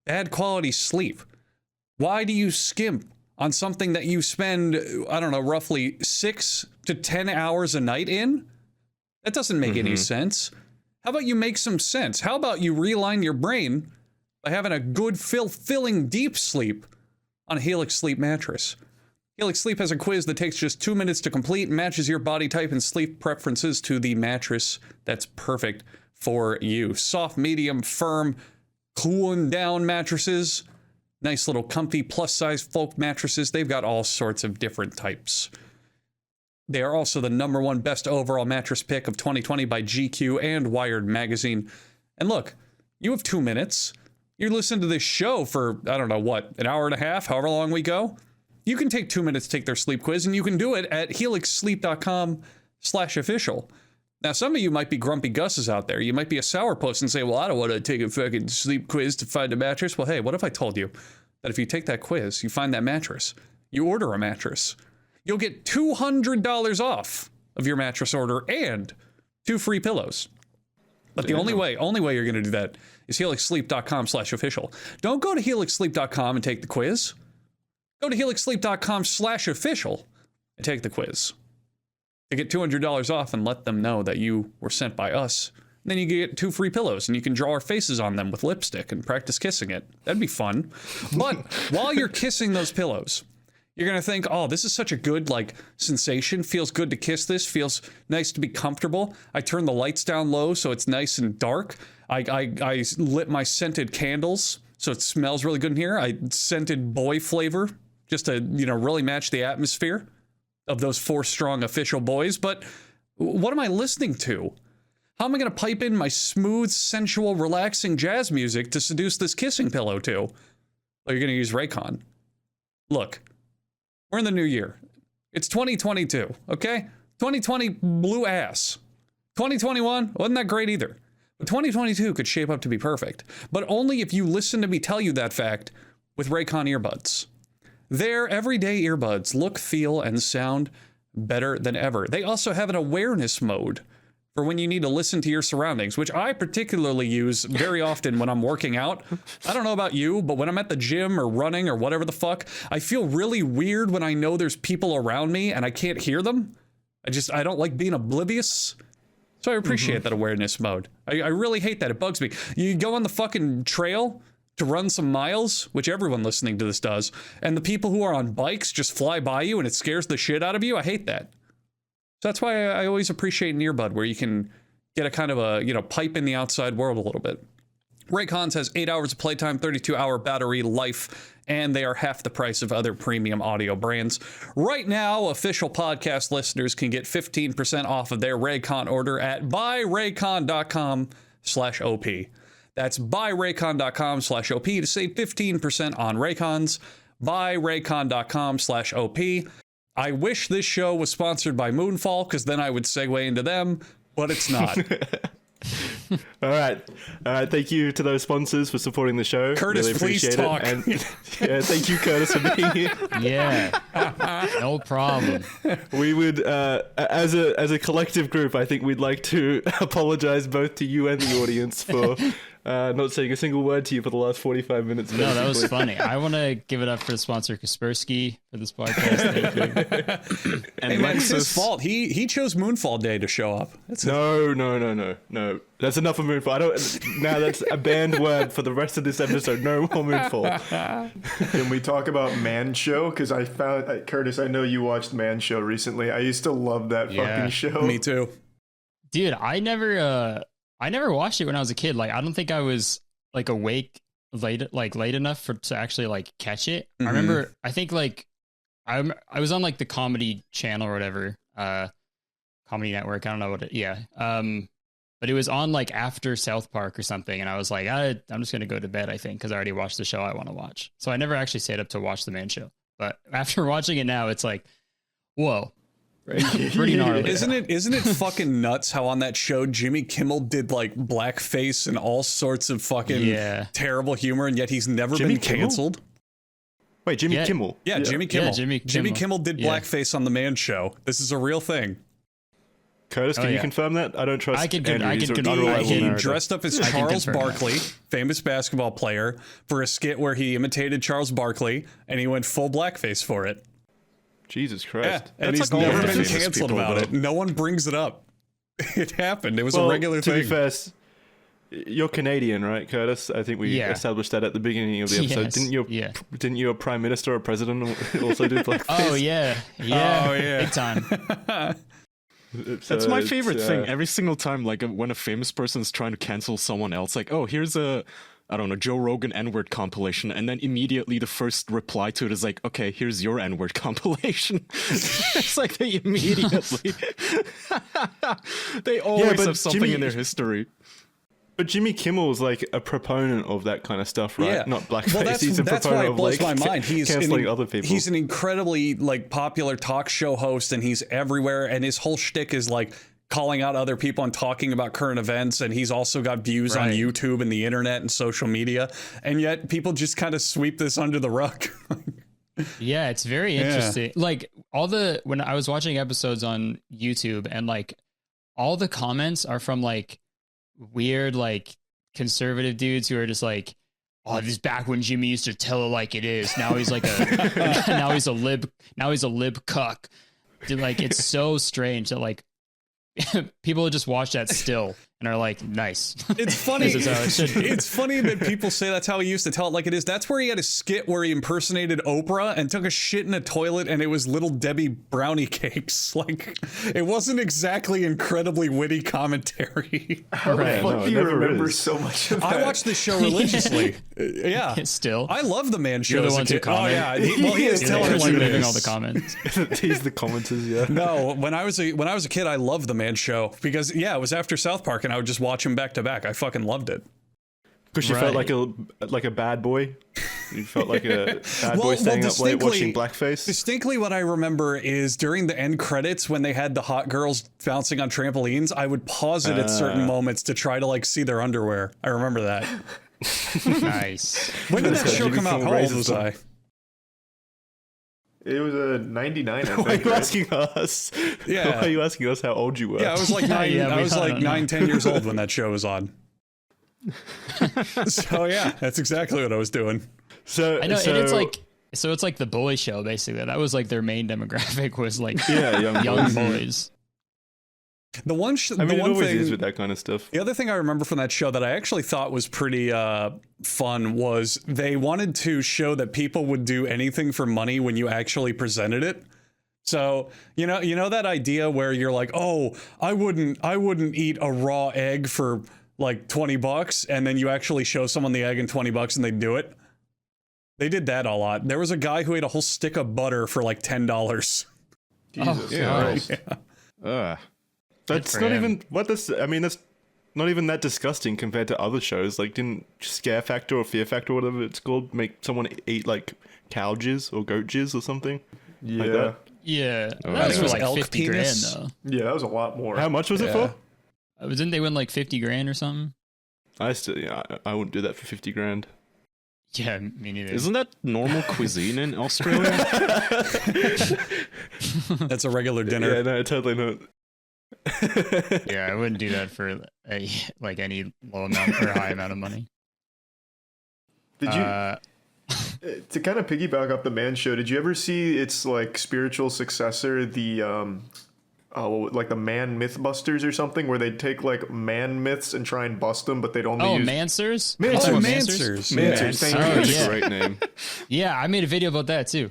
bad quality sleep? Why do you skimp on something that you spend, I don't know, roughly 6 to 10 hours a night in? That doesn't make any sense. How about you make some sense? How about you realign your brain by having a good, filling deep sleep on a Helix Sleep mattress? Helix Sleep has a quiz that takes just 2 minutes to complete and matches your body type and sleep preferences to the mattress that's perfect for you. Soft, medium, firm, cooling down mattresses. Nice little comfy plus-size folk mattresses. They've got all sorts of different types. They are also the #1 best overall mattress pick of 2020 by GQ and Wired magazine. And look, you have 2 minutes. You're listening to this show for, I don't know what, an hour and a half, however long we go. You can take 2 minutes to take their sleep quiz, and you can do it at helixsleep.com/official. Now, some of you might be grumpy Gusses out there. You might be a sourpuss and say, well, I don't want to take a fucking sleep quiz to find a mattress. Well, hey, what if I told you that if you take that quiz, you find that mattress, you order a mattress, you'll get $200 off of your mattress order and 2 free pillows. But the only way you're going to do that is helixsleep.com/official. Don't go to helixsleep.com and take the quiz. Go to helixsleep.com/official and take the quiz. To get $200 off and let them know that you were sent by us. And then you get 2 free pillows and you can draw our faces on them with lipstick and practice kissing it. That'd be fun. But while you're kissing those pillows, you're going to think, oh, this is such a good, sensation. Feels good to kiss this. Feels nice to be comfortable. I turned the lights down low so it's nice and dark. I lit my scented candles so it smells really good in here. I scented boy flavor just to, really match the atmosphere of those 4 strong official boys. But what am I listening to? How am I going to pipe in my smooth, sensual, relaxing jazz music to seduce this kissing pillow to? Well, you're going to use Raycon. Look. We're in the new year. It's 2022, okay? 2020 blew ass. 2021 wasn't that great either. But 2022 could shape up to be perfect. But only if you listen to me tell you that fact with Raycon earbuds. Their everyday earbuds look, feel, and sound better than ever. They also have an awareness mode for when you need to listen to your surroundings, which I particularly use very often when I'm working out. I don't know about you, but when I'm at the gym or running or whatever the fuck, I feel really weird when I know there's people around me and I can't hear them. I don't like being oblivious. So I appreciate that awareness mode. I really hate that. It bugs me. You go on the fucking trail to run some miles, which everyone listening to this does, and the people who are on bikes just fly by you and it scares the shit out of you. I hate that. So that's why I always appreciate an earbud where you can get a kind of a, pipe in the outside world a little bit. Raycons has 8 hours of playtime, 32-hour battery life, and they are half the price of other premium audio brands. Right now, official podcast listeners can get 15% off of their Raycon order at buyraycon.com/OP. That's buyraycon.com/OP to save 15% on Raycons. Buyraycon.com/OP. I wish this show was sponsored by MoonFall, because then I would segue into them, but it's not. All right. Thank you to those sponsors for supporting the show. Kurtis, really please appreciate talk. It. And yeah, thank you, Kurtis, for being here. Yeah, no problem. We would, as a collective group, I think we'd like to apologize both to you and the audience for not saying a single word to you for the last 45 minutes. No, that was funny. I want to give it up for the sponsor Kaspersky for this podcast. Thank you. And hey, man, it's his fault. He chose Moonfall Day to show up. No. That's enough of Moonfall. Now that's a banned word for the rest of this episode. No more Moonfall. Can we talk about Man Show? Because I found, Kurtis, I know you watched Man Show recently. I used to love that fucking show. Me too. Dude, I never watched it when I was a kid. Like, I don't think I was like awake late enough to actually like catch it. I remember, I think like I was on like the comedy channel or whatever, Comedy Network. I don't know what it. Yeah. But it was on like after South Park or something, and I was like, I'm just gonna go to bed, I think, because I already watched the show I want to watch. So I never actually stayed up to watch the Man Show. But after watching it now, it's like, whoa. Pretty gnarly. Isn't it fucking nuts how on that show Jimmy Kimmel did like blackface and all sorts of fucking terrible humor, and yet he's never been canceled? Wait, Jimmy Kimmel? Yeah, Jimmy Kimmel. Yeah, Jimmy Kimmel did blackface on the Man Show. This is a real thing. Kurtis, can you confirm that? I don't trust I can Andrew. He's an confirm. unreliable He narrator. dressed up as Charles Barkley, famous basketball player, for a skit where he imitated Charles Barkley, and he went full blackface for it. Jesus Christ. Yeah, and That's he's like all never the been famous canceled people, about though. it. No one brings it up. It happened. It was a regular to thing. be fair, you're Canadian, right, Kurtis? I think we established that at the beginning of the episode. Yes. Didn't your prime minister or president also do blackface? Oh yeah, Oh, yeah. big time. That's my favorite thing. Every single time, like when a famous person is trying to cancel someone else, like, oh, here's a, I don't know, Joe Rogan N-word compilation, and then immediately the first reply to it is like, okay, here's your N-word compilation. It's like they immediately, they always have something in their history. But Jimmy Kimmel's like a proponent of that kind of stuff, right? Yeah. Not blackface. Well, He's a that's proponent why it blows of my like mind. canceling other people. He's an incredibly like popular talk show host, and he's everywhere. And his whole shtick is like calling out other people and talking about current events. And he's also got views on YouTube and the internet and social media. And yet people just kind of sweep this under the rug. Yeah, it's very interesting. Like when I was watching episodes on YouTube, and like all the comments are from like weird like conservative dudes who are just like, oh, this is back when Jimmy used to tell it like it is. Now he's like now he's a lib cuck. Dude, like, it's so strange that like people just watch that still and are like, nice. It's funny. This is how it should be. It's funny that people say that's how he used to tell it like it is. That's where he had a skit where he impersonated Oprah and took a shit in a toilet, and it was Little Debbie brownie cakes. Like, it wasn't exactly incredibly witty commentary. How the fuck do you remember so much of that? I watched this show religiously. Yeah. Still. I love the Man Show. You're the as a ones who kid. comment. Oh, yeah. He is telling us like leaving all the comments. He's the commenters, yeah. No, when I was a kid, I loved the Man Show because it was after South Park, and I would just watch him back to back. I fucking loved it. Because you felt like a bad boy. You felt like a bad boy staying up late watching blackface. Distinctly, what I remember is during the end credits when they had the hot girls bouncing on trampolines, I would pause it at certain moments to try to like see their underwear. I remember that. Nice. When did that show come out? How old was I? It was a 99, I Why are think. you Right? asking us? Yeah. Why are you asking us how old you were? Yeah, I was like nine. Yeah, I we was don't like know. 9, 10 years old when that show was on. So yeah, that's exactly what I was doing. So I know, so, and it's like it's like the boy show basically. That was like their main demographic was like yeah, young boys. boys. The one, I mean, the it one always thing, is with that kind of stuff. the other thing I remember from that show that I actually thought was pretty fun was they wanted to show that people would do anything for money when you actually presented it. So you know that idea where you're like, oh, I wouldn't eat a raw egg for like $20, and then you actually show someone the egg and $20 and they do it. They did that a lot. There was a guy who ate a whole stick of butter for like $10. Jesus yeah, Christ. That's for not him. even what this. I mean, that's not even that disgusting compared to other shows. Like, didn't Scare Factor or Fear Factor, whatever it's called, make someone eat like cow jizz or goat jizz or something? Yeah. Like that? Yeah, Oh, that was yeah. for Was like elk 50 penis? grand Yeah, that was a lot more. How much was it Yeah. for? though. Didn't they win like 50 grand or something? I wouldn't do that for 50 grand. Yeah, me neither. Isn't that normal cuisine in Australia? That's a regular dinner. Yeah, no, totally not. Yeah, I wouldn't do that for like any low amount or high amount of money. Did you to kind of piggyback up the Man Show? Did you ever see its like spiritual successor, the like the Man Mythbusters or something, where they take like man myths and try and bust them, but they'd only Oh, use Manswers? Manswers. Oh, Manswers. Manswers. Thank Oh, you. That's yeah. a great name. Yeah, I made a video about that too.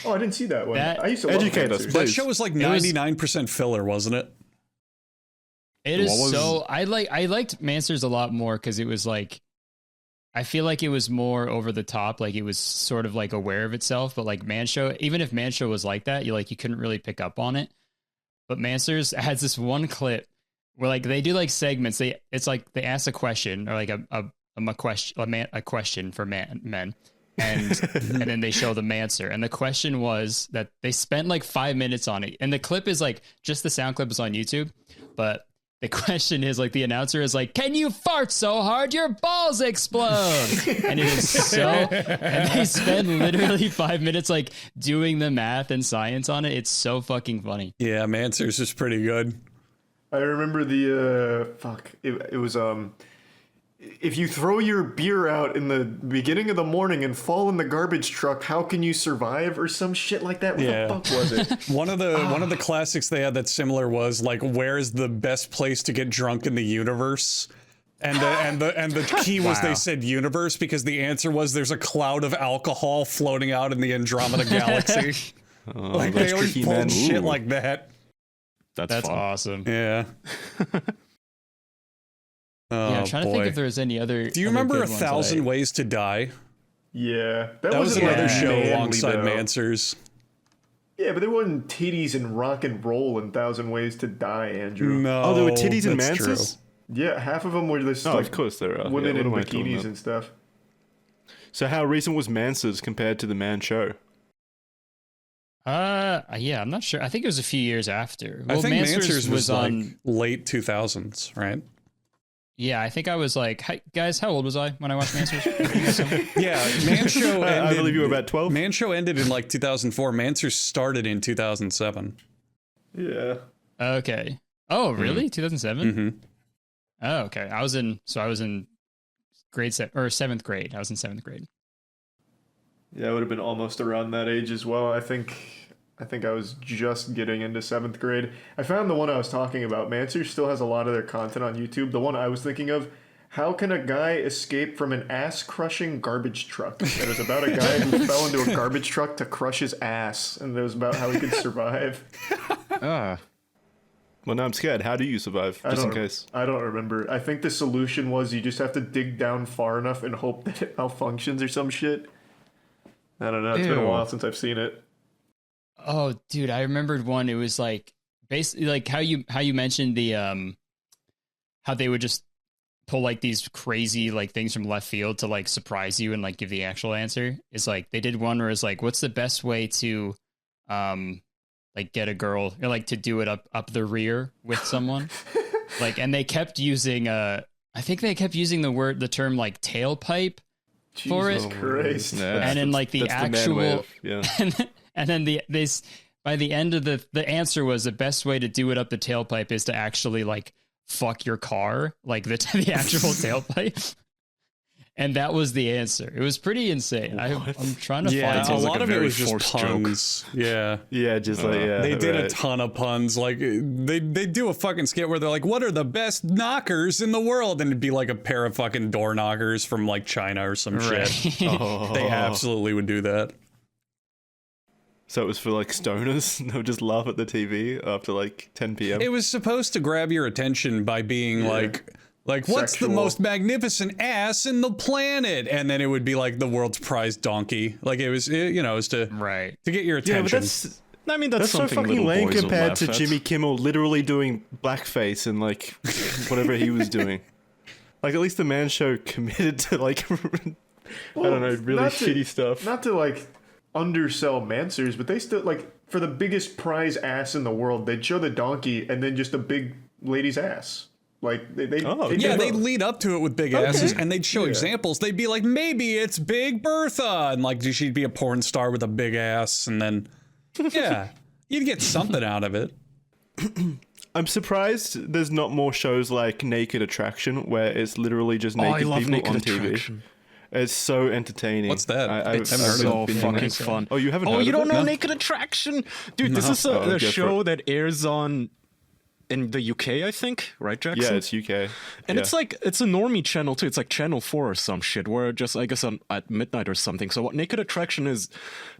Oh, I didn't see that one. That- I used to love Educate us, Manswers. please. That show was like It was- 99% filler, wasn't it? It is What was- so I liked Manswers a lot more because it was like I feel like it was more over the top, like it was sort of like aware of itself, but like Man Show, even if Man Show was like that, you couldn't really pick up on it. But Manswers has this one clip where like they do like segments. It's like they ask a question or like a question for men. And and then they show the Manser. And the question was that they spent like 5 minutes on it. And the clip is like just the sound clip is on YouTube, but the question is like the announcer is like, "Can you fart so hard your balls explode?" And it is so. And they spend literally 5 minutes like doing the math and science on it. It's so fucking funny. Yeah, Manswers is pretty good. I remember the it was if you throw your beer out in the beginning of the morning and fall in the garbage truck, how can you survive or some shit like that? What Yeah. the fuck was it? One of the classics they had that's similar was like, where's the best place to get drunk in the universe? And the key was they said universe because the answer was there's a cloud of alcohol floating out in the Andromeda galaxy. Like they that's always tricky, pulled man. shit Ooh. like that. That's fun. awesome. Yeah. Oh, Yeah, I'm trying to boy. think if there's any other. Do you other remember good A ones that Thousand Ways to Die? Yeah, That was wasn't, another like, show manly, alongside though. Manswers. Yeah, but there wasn't titties and rock and roll in Thousand Ways to Die, Andrew. No. Oh, there were titties and that's true. Mansers? Yeah, half of them were just Oh, like of course there are. women Yeah, in what am I talking bikinis about? and stuff. So how recent was Mansers compared to the Man Show? Yeah, I'm not sure. I think it was a few years after. I think Manswers Manswers was on. like late 2000s, right? Yeah, I think I was like, "Hi, guys, how old was I when I watched Manswers?" Yeah, Man Show ended. I believe you were about 12. Man Show ended in like 2004. Manswers started in 2007. Yeah. Okay. Oh, really? 2007? Mm-hmm. Oh, okay. I was in grade 7th grade. I was in 7th grade. Yeah, I would have been almost around that age as well. I think I was just getting into 7th grade. I found the one I was talking about. Mansour still has a lot of their content on YouTube. The one I was thinking of, how can a guy escape from an ass-crushing garbage truck? It was about a guy who fell into a garbage truck to crush his ass, and it was about how he could survive. Ah, Well, now I'm scared. How do you survive? Just in case. I don't remember. I think the solution was you just have to dig down far enough and hope that it malfunctions or some shit. I don't know. It's been a Ew. while since I've seen it. Oh, dude, I remembered one. It was like basically like how you mentioned the how they would just pull like these crazy like things from left field to like surprise you and like give the actual answer. It's like they did one where it's like, what's the best way to like get a girl or like to do it up the rear with someone? Like, and they kept using I think they kept using the term like tailpipe for Jesus it. Christ. yeah. And in like the That's the man way actual of- yeah. And then by the end of the answer was the best way to do it up the tailpipe is to actually like fuck your car, like the actual tailpipe. And that was the answer. It was pretty insane. I'm trying to find a it. lot of it very was just forced puns. Yeah. Yeah, just like They did a right. ton of puns. Like they do a fucking skit where they're like, "What are the best knockers in the world?" And it'd be like a pair of fucking door knockers from like China or some shit. They absolutely would do that. So it was for like stoners. They would just laugh at the TV after like 10 p.m. It was supposed to grab your attention by being like what's Sexual. the most magnificent ass in the planet? And then it would be like the world's prize donkey. Like it was to get your Yeah, but attention. that's I mean, that's so something fucking little lame boys would compared laugh to at. Jimmy Kimmel literally doing blackface and like whatever he was doing. Like at least the Man Show committed to like I don't know, really not to- shitty stuff. Not to like undersell Manswers, but they still like for the biggest prize ass in the world, they'd show the donkey and then just a big lady's ass. Like they okay. Yeah, they'd lead up to it with big asses, and they'd show examples. They'd be like, maybe it's Big Bertha, and like she'd be a porn star with a big ass, and then yeah, you'd get something out of it. I'm surprised there's not more shows like Naked Attraction where it's literally just Oh, I naked love people Naked on TV. Attraction. It's so entertaining. What's that? It's haven't heard so of it. fucking fun. Oh, you haven't Oh, heard you of don't it? know No. Naked Attraction? Dude, this No. is Oh, a go for show it. that airs on in the UK, I think, right, Jackson? Yeah, it's UK. And Yeah. it's like, it's a normie channel too. It's like Channel 4 or some shit, where just, I guess, at midnight or something. So what Naked Attraction is,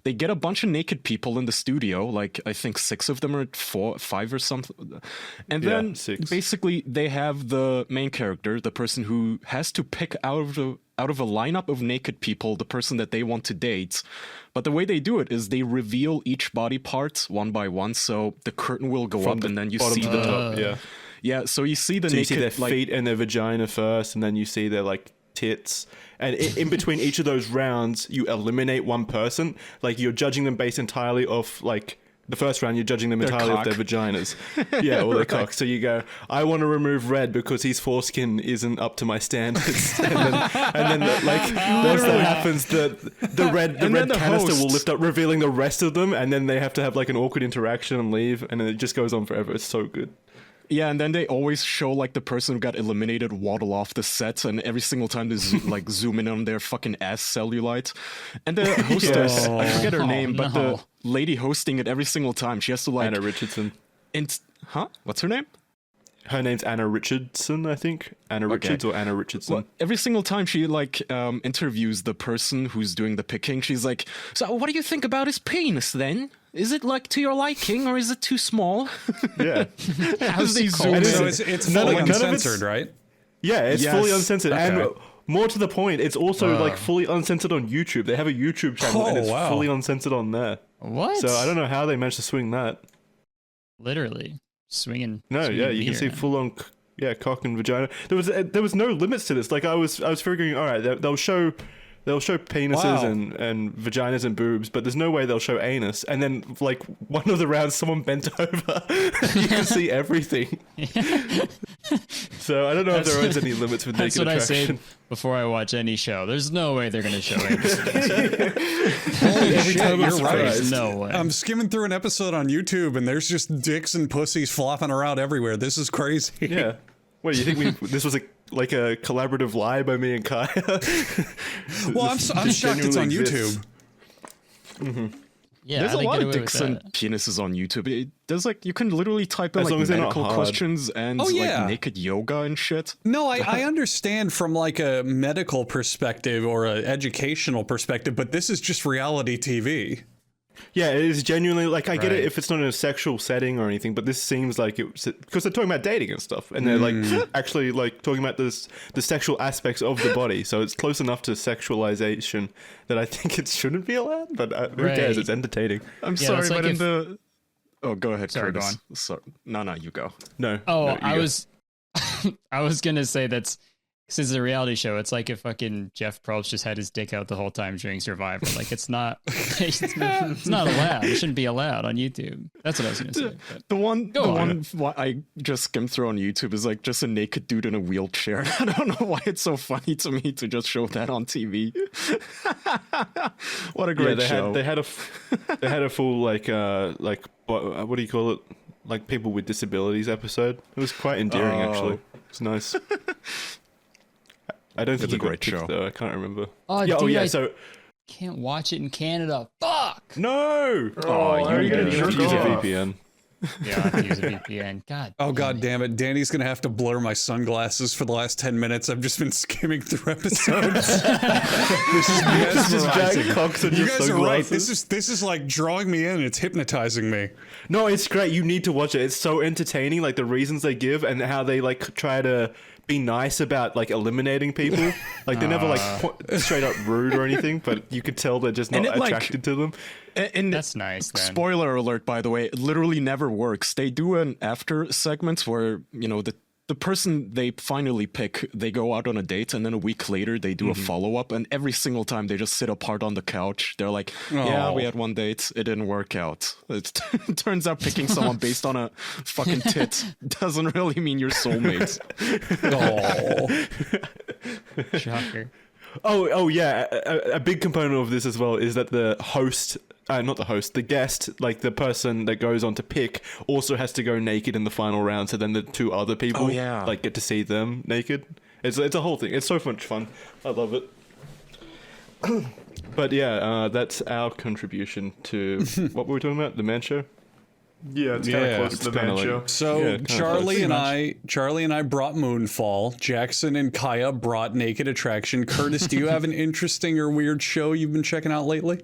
they get a bunch of naked people in the studio, like I think 6 of them or 5 or something. And Yeah, then 6. basically they have the main character, the person who has to pick out of a lineup of naked people, the person that they want to date. But the way they do it is they reveal each body part one by one, so the curtain will go up and then you bottom see to the top. Yeah. yeah, so you see the So you naked see their like, feet and their vagina first, and then you see their like tits. And in between each of those rounds, you eliminate one person. Like you're judging them based entirely off like the first round. You're judging them entirely off their cock. vaginas. Yeah, or their cock. So you go, I want to remove Red because his foreskin isn't up to my standards. and then like once that happens, the red And then the canister will hosts- lift up, revealing the rest of them, and then they have to have like an awkward interaction and leave, and it just goes on forever. It's so good. yeah, and then they always show like the person who got eliminated waddle off the set, and every single time they like zoom in on their fucking ass cellulite. And the hostess, I forget her name, but no. the lady hosting it every single time, she has to like Anna Richardson. huh? What's her name? Her name's Anna Richardson, I think. Anna Richards or Anna Richardson. Well, every single time she like interviews the person who's doing the picking, she's like, "So, what do you think about his penis then? Is it like to your liking, or is it too small?" Yeah. As they zoom And in. So it's None fully of it's- uncensored, right? Yeah, it's Yes. fully uncensored. And Okay. more to the point, it's also like fully uncensored on YouTube. They have a YouTube channel and Oh, it's wow. fully uncensored on there. What? So I don't know how they managed to swing that. Literally swinging. No, swinging yeah, you can meter, see man. full on cock and vagina. There was no limits to this. Like I was figuring, all right, they'll show penises Wow. and vaginas and boobs, but there's no way they'll show anus. And then like one of the rounds, someone bent over, you can see everything. So I don't know if there is any limits with That's Naked what I say Attraction. before I watch any show. There's no way they're going to show it. Holy Every shit, time I'm you're surprised. right. No way. I'm skimming through an episode on YouTube, and there's just dicks and pussies flopping around everywhere. This is crazy. Yeah. What do you think? This was like a collaborative lie by me and Kaya. Well, I'm shocked it's on YouTube. Yeah, There's how a they lot get of away dicks with and that? penises on YouTube. There's like, you can literally type in As long like as they're not medical hard. questions and Oh, yeah. like naked yoga and shit. No, I understand from like a medical perspective or an educational perspective, but this is just reality TV. Yeah, it is genuinely like I get Right. it if it's not in a sexual setting or anything, but this seems like it because they're talking about dating and stuff, and they're like actually like talking about the sexual aspects of the body. So it's close enough to sexualization that I think it shouldn't be allowed. But who cares? Right. It's entertaining. I'm Yeah, sorry, that's like but in if- the... Oh, go ahead, Sorry, Curtis. go No, you go. No. Oh, no, you I go. was, I was gonna say that's it's a reality show. It's like if fucking Jeff Probst just had his dick out the whole time during Survivor. Like it's not not allowed. It shouldn't be allowed on YouTube. That's what I was gonna say. But The one on. I just skimmed through on YouTube is like just a naked dude in a wheelchair. I don't know why it's so funny to me to just show that on TV. What a great show! They had a full like what do you call it? Like people with disabilities episode. It was quite endearing actually. It's nice. I don't think It's a he got great picked, show. though. I can't remember. Oh, yeah, dude, I so can't watch it in Canada. Fuck. no. Oh, you you're have gonna to use a jerk off. VPN. Yeah, I have to use a VPN. God. Oh god damn it. Danny's gonna have to blur my sunglasses for the last 10 minutes. I've just been skimming through episodes. This is mesmerizing. Jack Cox and You your guys are right. sunglasses. This is like drawing me in. It's hypnotizing me. No, it's great. You need to watch it. It's so entertaining. Like the reasons they give and how they like try to be nice about like eliminating people. Like they're never like straight up rude or anything, but you could tell they're just not And it, like, attracted to them. And That's nice. Then. spoiler alert, by the way, it literally never works. They do an after segment where, you know, the person they finally pick, they go out on a date, and then a week later they do a follow-up, and every single time they just sit apart on the couch. They're like, yeah, we had one date, it didn't work out. It turns out picking someone based on a fucking tit doesn't really mean you're soulmates. Oh. Shocker. Oh yeah. A big component of this as well is that the host, not the host, the guest, like the person that goes on to pick, also has to go naked in the final round. So then the two other people, like get to see them naked. It's a whole thing. It's so much fun. I love it. But yeah, that's our contribution to what were we talking about? The Man Show. Yeah, it's kind of Yeah, close it's to the kinda Man like- Show. So Yeah, kinda Charlie close. and I brought Moonfall. Jackson and Kaya brought Naked Attraction. Curtis, do you have an interesting or weird show you've been checking out lately?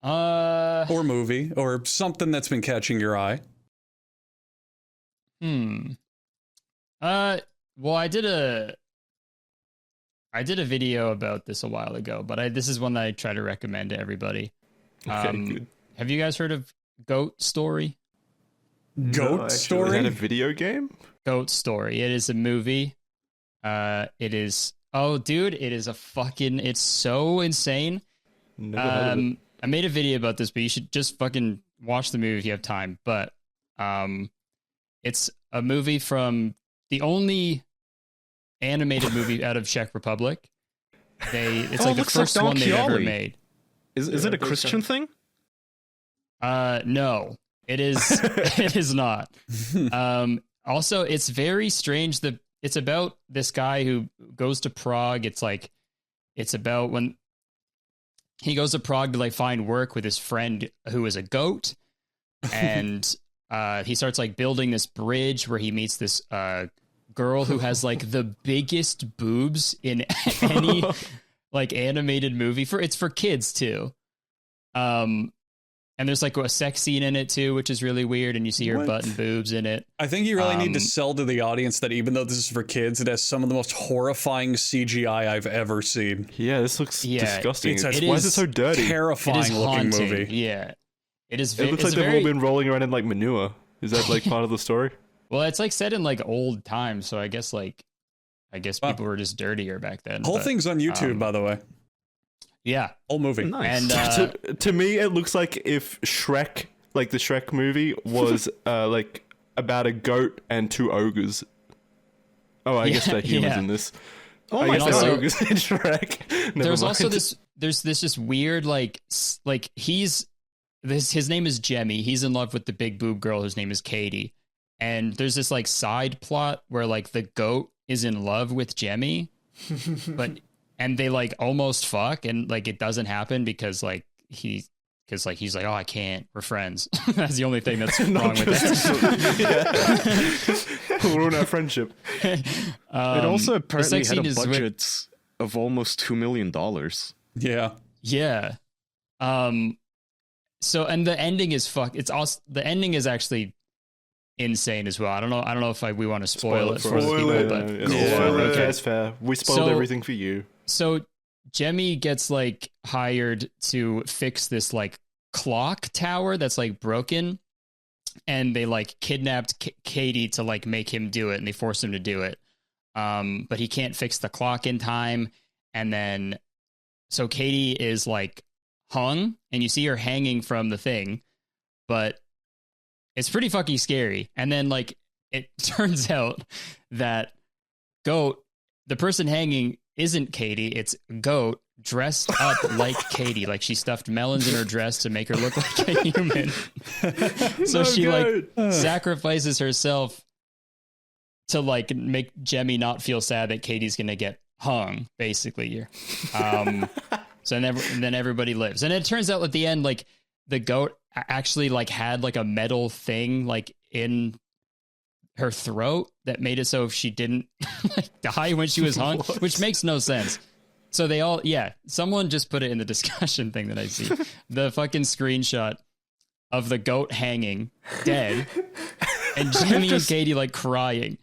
Or movie, or something that's been catching your eye? Well, I did a video about this a while ago, but this is one that I try to recommend to everybody. Okay, good. Have you guys heard of Goat Story? Goat actually. Is Story? that a video game? Goat Story. It is a movie. It is. Oh, dude, it is a fucking. It's so insane. Never heard of it. I made a video about this, but you should just fucking watch the movie if you have time. But it's a movie from the only animated movie out of Czech Republic. It's like the looks like first Don one they've ever Chiali. made. Is it a Christian thing? No, it is. It is not. Also, it's very strange. It's about this guy who goes to Prague. It's about when he goes to Prague to like find work with his friend who is a goat, and he starts like building this bridge where he meets this girl who has like the biggest boobs in any like animated movie. It's for kids too. And there's like a sex scene in it too, which is really weird, and you see her butt and boobs in it. I think you really need to sell to the audience that even though this is for kids, it has some of the most horrifying CGI I've ever seen. Yeah, this looks disgusting. It Why is it so dirty? It is Terrifying looking haunting. movie. Yeah, it is. It looks like they've all been rolling around in like manure. Is that like part of the story? Well, it's like set in like old times, so I guess people were just dirtier back then. Whole but, thing's on YouTube, by the way. Yeah, Whole movie. Nice. and To me, it looks like if Shrek, like the Shrek movie, was like about a goat and two ogres. Oh, I guess they're humans in this. Oh I my guess god. they're ogres in Shrek. Never there's mind. also there's this just weird like his name is Jemmy. He's in love with the big boob girl whose name is Katie. And there's this like side plot where like the goat is in love with Jemmy, and they like almost fuck, and like it doesn't happen because he's like, oh, I can't. We're friends. That's the only thing that's wrong with that. We'll ruin our friendship. It also apparently sex had scene a is budget of almost $2 million. Yeah. Yeah. So, and the ending is the ending is actually insane as well. I don't know if we want to spoil it for the people, but Okay, that's fair. We spoiled everything for you. So Jemmy gets like hired to fix this like clock tower that's like broken, and they like kidnapped Katie to like make him do it, and they forced him to do it. but he can't fix the clock in time. And then, so Katie is like hung, and you see her hanging from the thing, but it's pretty fucking scary. And then like it turns out that Goat, the person hanging, isn't Katie, it's Goat dressed up like Katie. Like she stuffed melons in her dress to make her look like a human. So she like sacrifices herself to like make Jemmy not feel sad that Katie's gonna get hung, basically. So then everybody lives. And it turns out at the end, like the goat actually like had like a metal thing like in her throat that made it so if she didn't like die when she was hung, which makes no sense. So they all, someone just put it in the discussion thing that I see. The fucking screenshot of the goat hanging dead and Jimmy and Katie like crying.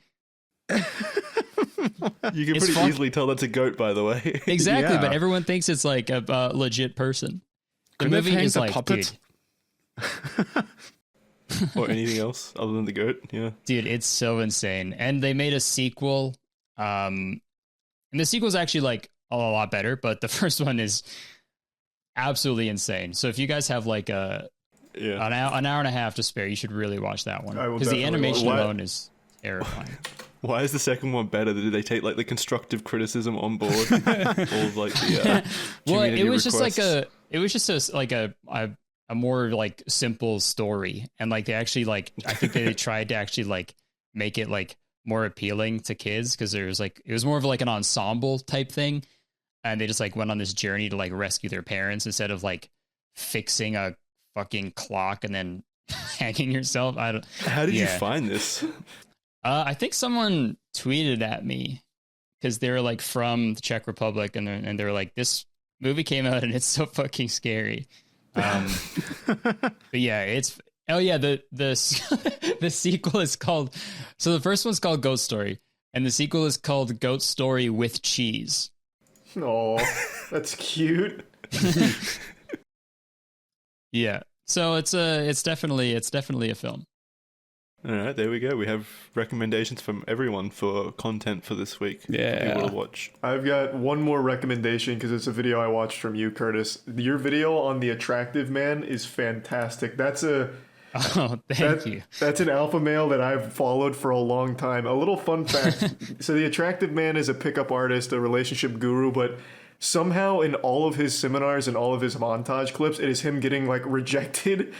You can pretty easily tell that's a goat, by the way. Exactly, but everyone thinks it's like a legit person. The movie is like, puppet? Dude. Or anything else other than the goat, yeah. Dude, it's so insane. And they made a sequel. And the sequel's actually like a lot better, but the first one is absolutely insane. So if you guys have like an hour and a half to spare, you should really watch that one. Because the animation alone is terrifying. Why is the second one better? Did they take like the constructive criticism on board? All of like the well, it was requests? just like a more like simple story, and like they actually like I think they tried to actually like make it like more appealing to kids because there's like it was more of like an ensemble type thing, and they just like went on this journey to like rescue their parents instead of like fixing a fucking clock and then hanging yourself. How did you find this? I think someone tweeted at me because they're like from the Czech Republic, and they're like, this movie came out and it's so fucking scary. But yeah, the sequel is called, so the first one's called Goat Story, and the sequel is called Goat Story with Cheese. Oh, that's cute. Yeah, so it's definitely a film. All right, there we go. We have recommendations from everyone for content for this week. Yeah. For people to watch. I've got one more recommendation because it's a video I watched from you, Kurtis. Your video on the attractive man is fantastic. That's you. That's an alpha male that I've followed for a long time. A little fun fact. So the attractive man is a pickup artist, a relationship guru, but somehow in all of his seminars and all of his montage clips, it is him getting like rejected.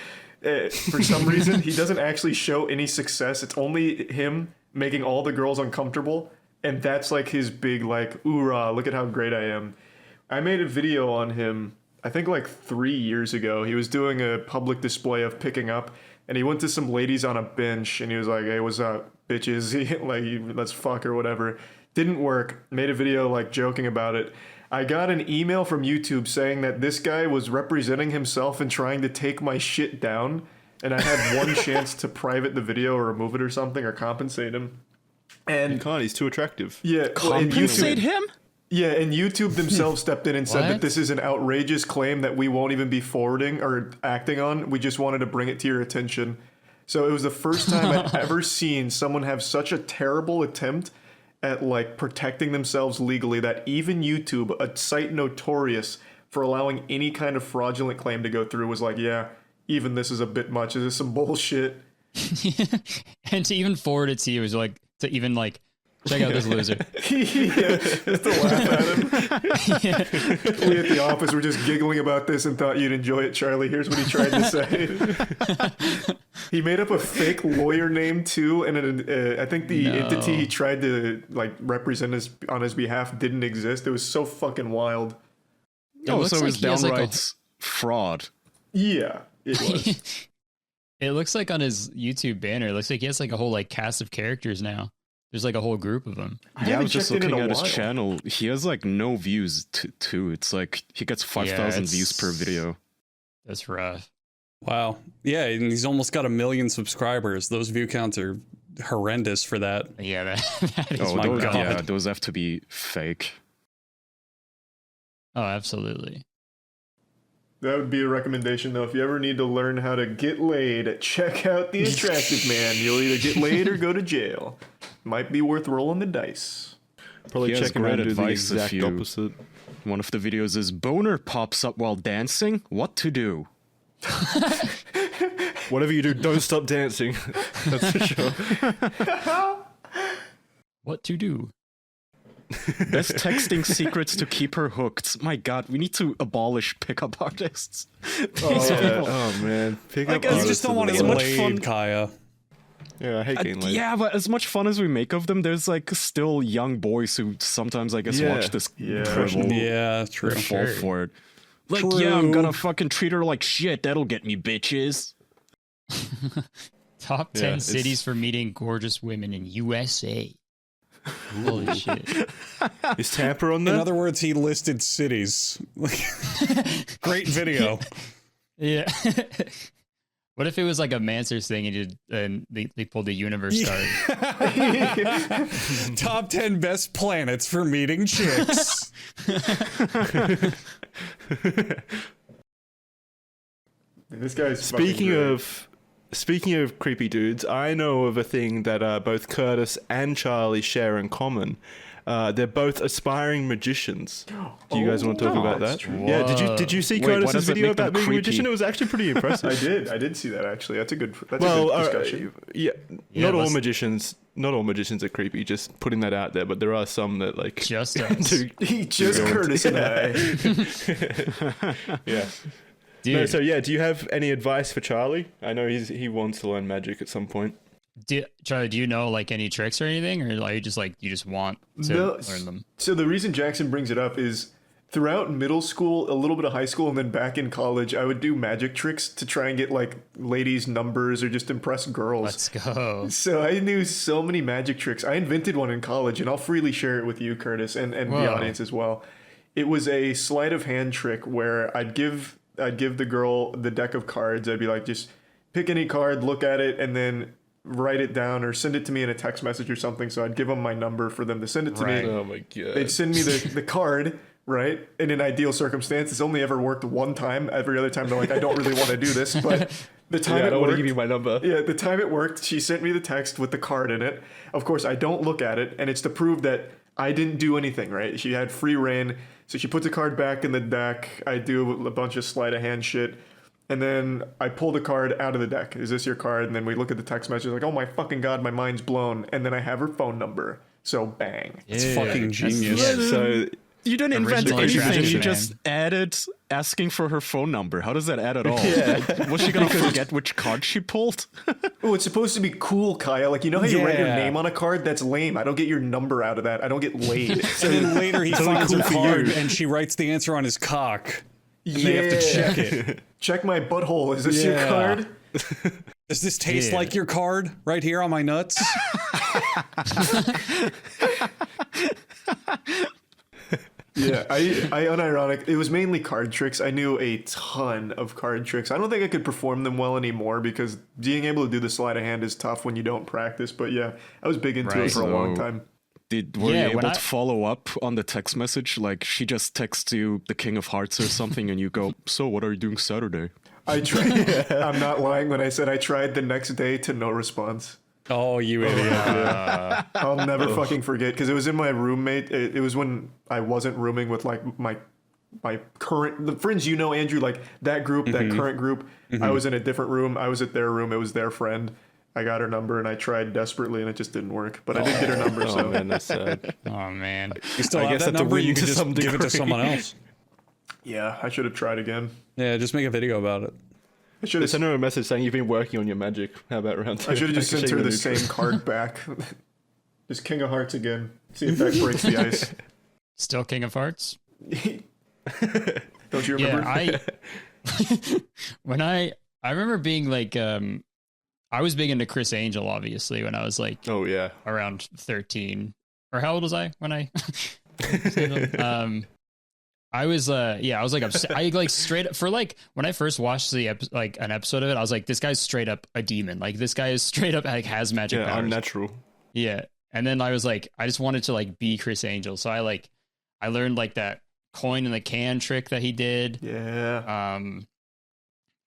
For some reason, he doesn't actually show any success. It's only him making all the girls uncomfortable. And that's like his big like, oorah, look at how great I am. I made a video on him, I think like 3 years ago. He was doing a public display of picking up. And he went to some ladies on a bench. And he was like, hey, what's up, bitches? Like, let's fuck or whatever. Didn't work. Made a video like joking about it. I got an email from YouTube saying that this guy was representing himself and trying to take my shit down, and I had one chance to private the video or remove it or something or compensate him. And you can't, he's too attractive. Yeah, compensate him? Yeah, and YouTube themselves stepped in and said that this is an outrageous claim that we won't even be forwarding or acting on. We just wanted to bring it to your attention. So it was the first time I'd ever seen someone have such a terrible attempt at like protecting themselves legally that even YouTube, a site notorious for allowing any kind of fraudulent claim to go through, was like, yeah, even this is a bit much. Is this some bullshit? And to even forward it to you is like to even like check out this loser. Yeah, just to laugh at him. We at the office were just giggling about this and thought you'd enjoy it, Charlie. Here's what he tried to say. He made up a fake lawyer name too, and I think the entity he tried to like represent on his behalf didn't exist. It was so fucking wild. So it was downright fraud. Yeah, it was. It looks like on his YouTube banner, it looks like he has like a whole like cast of characters now. There's like a whole group of them. Yeah, I was just looking at his channel. He has like no views too. It's like he gets 5,000 views per video. That's rough. Wow. Yeah, and he's almost got 1 million subscribers. Those view counts are horrendous for that. Yeah, that is my those, God. Yeah, those have to be fake. Oh, absolutely. That would be a recommendation, though. If you ever need to learn how to get laid, check out The Attractive Man. You'll either get laid or go to jail. Might be worth rolling the dice. Probably He has checking around great to do the advice if exact you- opposite. One of the videos is boner pops up while dancing. What to do? Whatever you do, don't stop dancing. That's for sure. What to do? Best texting secrets to keep her hooked. My God, we need to abolish pickup artists. These people. Oh man, pick Like, up. you You artists just don't are want to the get much worst. fun- laid, Kaya. Yeah, I hate getting laid. Yeah, but as much fun as we make of them, there's like still young boys who sometimes, I guess, Yeah. watch this Yeah. drivel Yeah, true. and fall for it. Like, True. yeah, I'm gonna fucking treat her like shit. That'll get me, bitches. Top Yeah, 10 it's- cities for meeting gorgeous women in USA. Holy shit. Is Tampa on In there? other words, he listed cities. Great video. Yeah. What if it was like a Manswers thing and they pulled the universe card? Top 10 best planets for meeting chicks. This guy's Speaking of creepy dudes, I know of a thing that both Kurtis and Charlie share in common. They're both aspiring magicians. Do you guys want to talk about that's that? true. Yeah. Did you see Wait, why Kurtis's does it video make them about being a creepy? magician? It was actually pretty impressive. I did see that actually. That's a good a good discussion. yeah. Yeah, Not all let's- magicians. Not all magicians are creepy. Just putting that out there, but there are some that like Just us. do- Just do go Kurtis and I. yeah. Dude, No, so yeah, do you have any advice for Charlie? I know he wants to learn magic at some point. Charlie, do you know like any tricks or anything? Or are you just like, you just want to No, learn them? So the reason Jackson brings it up is throughout middle school, a little bit of high school, and then back in college, I would do magic tricks to try and get like ladies' numbers or just impress girls. Let's go. So I knew so many magic tricks. I invented one in college, and I'll freely share it with you, Kurtis, and Whoa. the audience as well. It was a sleight of hand trick where I'd give the girl the deck of cards. I'd be like, just pick any card, look at it, and then write it down or send it to me in a text message or something. So I'd give them my number for them to send it to Right. me. Oh my god. They'd send me the card, right? In an ideal circumstance, it's only ever worked one time. Every other time, they're like, I don't really want to do this. But the time Yeah, I it don't want to worked, give you my number. yeah, the time it worked, she sent me the text with the card in it. Of course, I don't look at it, and it's to prove that I didn't do anything, right? She had free reign. So she puts the card back in the deck. I do a bunch of sleight of hand shit. And then I pull the card out of the deck. Is this your card? And then we look at the text message like, oh my fucking God, my mind's blown. And then I have her phone number. So bang. It's Dude, fucking that's- genius. yeah. So You didn't invent Original anything. attraction, You man. just added asking for her phone number. How does that add at all? Yeah. Was she gonna forget which card she pulled? Oh, it's supposed to be cool, Kaya. Like, you know how you write your Yeah. name on a card? That's lame. I don't get your number out of that. I don't get laid. And then later he finds cool her for card you. and she writes the answer on his cock. And they have to check it. Check my butthole. Is this your Yeah. card? Does this taste Yeah. like your card right here on my nuts? Yeah, I unironic. It was mainly card tricks. I knew a ton of card tricks. I don't think I could perform them well anymore because being able to do the sleight of hand is tough when you don't practice. But yeah, I was big into Right. it for a long So- time. Were Yeah, you when able I- to follow up on the text message? Like she just texts you the King of Hearts or something, and you go, "So what are you doing Saturday?" I tried. I'm not lying when I said I tried the next day to no response. Oh, you idiot. I'll never fucking forget because it was in my roommate. It was when I wasn't rooming with like my current the friends, you know, Andrew, like that group, that current group. I was in a different room. I was at their room. It was their friend. I got her number and I tried desperately and it just didn't work. But I did get her number. oh So man, that's sad. Oh, man. You still I have guess that that's a number? win You to can just some give it to degree. someone else. yeah, I should have tried again. Yeah, just make a video about it. I should Just have. send her a message saying you've been working on your magic. How about round two? I should have just can sent show her you the new same card back. Just King of Hearts again. See if that breaks the ice. Still King of Hearts? Don't you remember? Yeah, I remember being like, I was big into Chris Angel, obviously, when I was like Oh yeah. around 13. Or how old was I when I? I was I was like I like straight up for like when I first watched like an episode of it, I was like, this guy's straight up a demon. Like this guy is straight up like has magic Yeah, powers. unnatural. Yeah. And then I was like, I just wanted to like be Chris Angel. So I learned like that coin in the can trick that he did. yeah.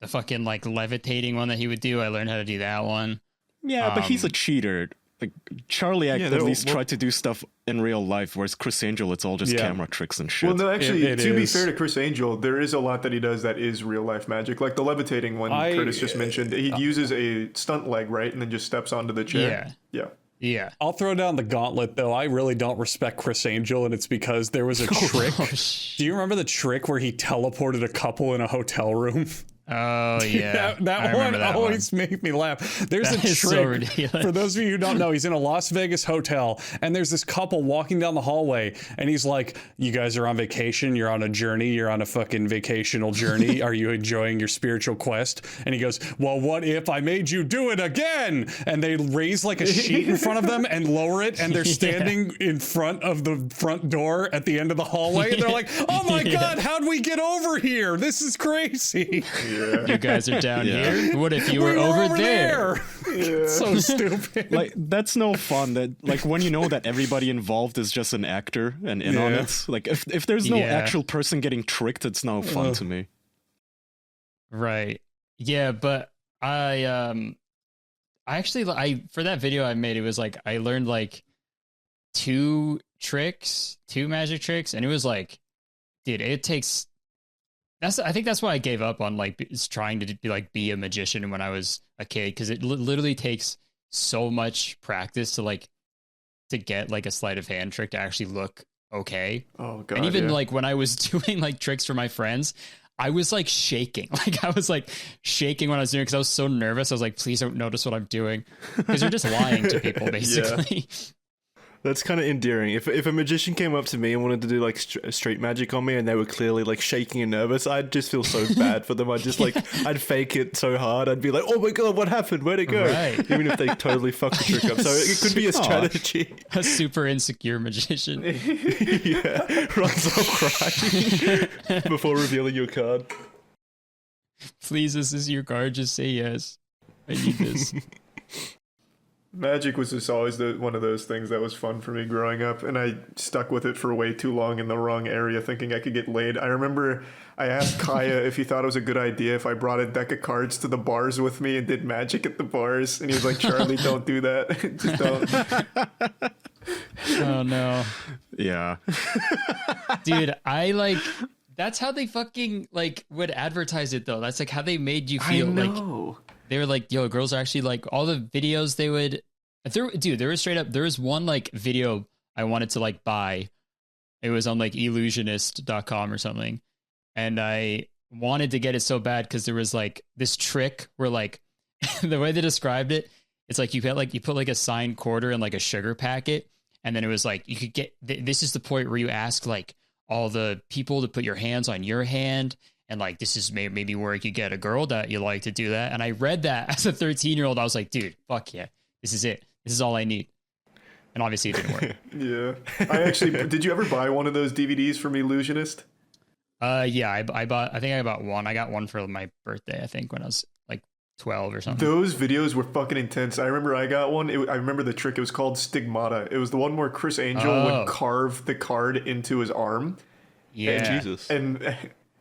The fucking like levitating one that he would do. I learned how to do that one. Yeah, but he's a cheater. Like Charlie Act Yeah, at they're- least well- tried to do stuff in real life, whereas Chris Angel, it's all just Yeah. camera tricks and shit. Well, no, actually, It to be is. fair to Chris Angel, there is a lot that he does that is real life magic. Like the levitating one Curtis just mentioned. He uses a stunt leg, right? And then just steps onto the chair. Yeah. Yeah. Yeah. I'll throw down the gauntlet, though. I really don't respect Chris Angel, and it's because there was a trick. Do you remember the trick where he teleported a couple in a hotel room? Oh yeah. That I one remember that always made me laugh. There's That a is so trick. ridiculous. For those of you who don't know, he's in a Las Vegas hotel, and there's this couple walking down the hallway, and he's like, "You guys are on vacation. You're on a journey. You're on a fucking vacational journey. Are you enjoying your spiritual quest?" And he goes, "Well, what if I made you do it again?" And they raise like a sheet in front of them and lower it, and they're standing in front of the front door at the end of the hallway, and they're like, "Oh my god, how'd we get over here? This is crazy." You guys are down here. What if you were We over there? So stupid. Like that's no fun. That like when you know that everybody involved is just an actor and in on Yeah. it. Like if there's no Yeah. actual person getting tricked, it's no fun to me. Right. Yeah, but I actually I for that video I made, it was like I learned like two magic tricks, and it was like, dude, it takes I think that's why I gave up on like trying to be a magician when I was a kid, because it literally takes so much practice to get like a sleight of hand trick to actually look okay. Oh god. And even yeah. like when I was doing like tricks for my friends, I was like shaking. Like I was like shaking when I was doing it because I was so nervous. I was like, please don't notice what I'm doing, because you're just lying to people basically. That's kind of endearing. If a magician came up to me and wanted to do like street magic on me, and they were clearly like shaking and nervous, I'd just feel so bad for them. I'd just like I'd fake it so hard. I'd be like, "Oh my god, what happened? Where'd it go?" Right. Even if they totally fucked the trick up. So it could be a strategy. A super insecure magician. Yeah, runs off crying before revealing your card. Please, this is your card. Just say yes. I need this. Magic was just always one of those things that was fun for me growing up, and I stuck with it for way too long in the wrong area, thinking I could get laid. I remember I asked Kaya if he thought it was a good idea if I brought a deck of cards to the bars with me and did magic at the bars, and he was like, "Charlie, don't do that. Just don't." Oh no, Yeah. dude! That's how they fucking like would advertise it though. That's like how they made you feel. Like they were like, yo, girls are actually like all the videos they would. There was straight up. There was one like video I wanted to like buy. It was on like illusionist.com or something, and I wanted to get it so bad because there was like this trick where like the way they described it, it's like you put like a signed quarter in like a sugar packet, and then it was like you could get. This is the point where you ask like all the people to put your hands on your hand. And like, this is maybe where you could get a girl that you like to do that. And I read that as a 13-year-old. I was like, dude, fuck yeah. This is it. This is all I need. And obviously it didn't work. Yeah. I actually, did you ever buy one of those DVDs from Illusionist? Yeah, I think I bought one. I got one for my birthday, I think, when I was like 12 or something. Those videos were fucking intense. I remember I got one. I remember the trick. It was called Stigmata. It was the one where Chris Angel would carve the card into his arm. Yeah. Jesus. And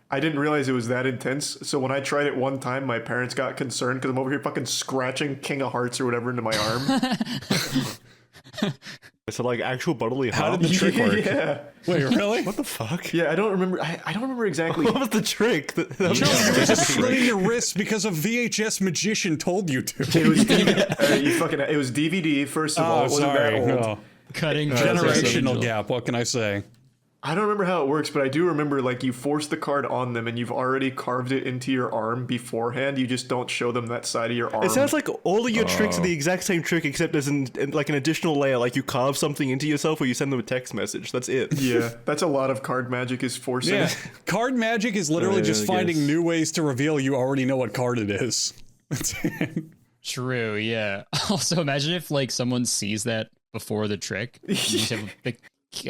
I didn't realize it was that intense. So when I tried it one time, my parents got concerned because I'm over here fucking scratching King of Hearts or whatever into my arm. So like actual bodily harm. How did the trick work? Yeah. Wait, really? What the fuck? Yeah, I don't remember. I don't remember exactly. What was the trick? That was No, you were just slitting your wrists because a VHS magician told you to. It was it was DVD first of all. It wasn't that old. No. Cutting Generational gap. What can I say? I don't remember how it works, but I do remember like you force the card on them and you've already carved it into your arm beforehand. You just don't show them that side of your arm. It sounds like all of your tricks are the exact same trick, except there's like an additional layer. Like you carve something into yourself, or you send them a text message. That's it. Yeah, that's a lot of card magic is forcing. Yeah. Card magic is literally just I finding guess. new ways to reveal you already know what card it is. True, yeah. Also, imagine if like someone sees that before the trick. You just have a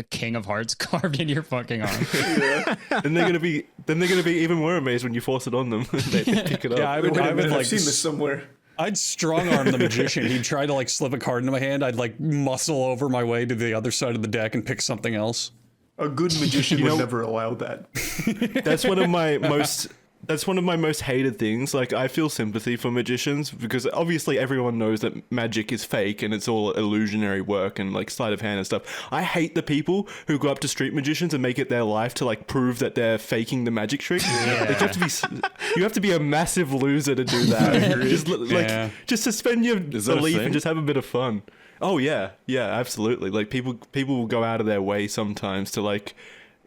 King of Hearts carved in your fucking arm. Then they're gonna be even more amazed when you force it on them. they pick it up. Yeah, I would I've like seen this somewhere. I'd strong arm the magician. He'd try to like slip a card into my hand. I'd like muscle over my way to the other side of the deck and pick something else. A good magician would never allow that. That's one of my most That's one of my most hated things. Like, I feel sympathy for magicians because obviously everyone knows that magic is fake and it's all illusionary work and like sleight of hand and stuff. I hate the people who go up to street magicians and make it their life to like prove that they're faking the magic trick. Like, you have to be a massive loser to do that. Just suspend your belief and just have a bit of fun. Oh yeah, absolutely. Like people will go out of their way sometimes to like,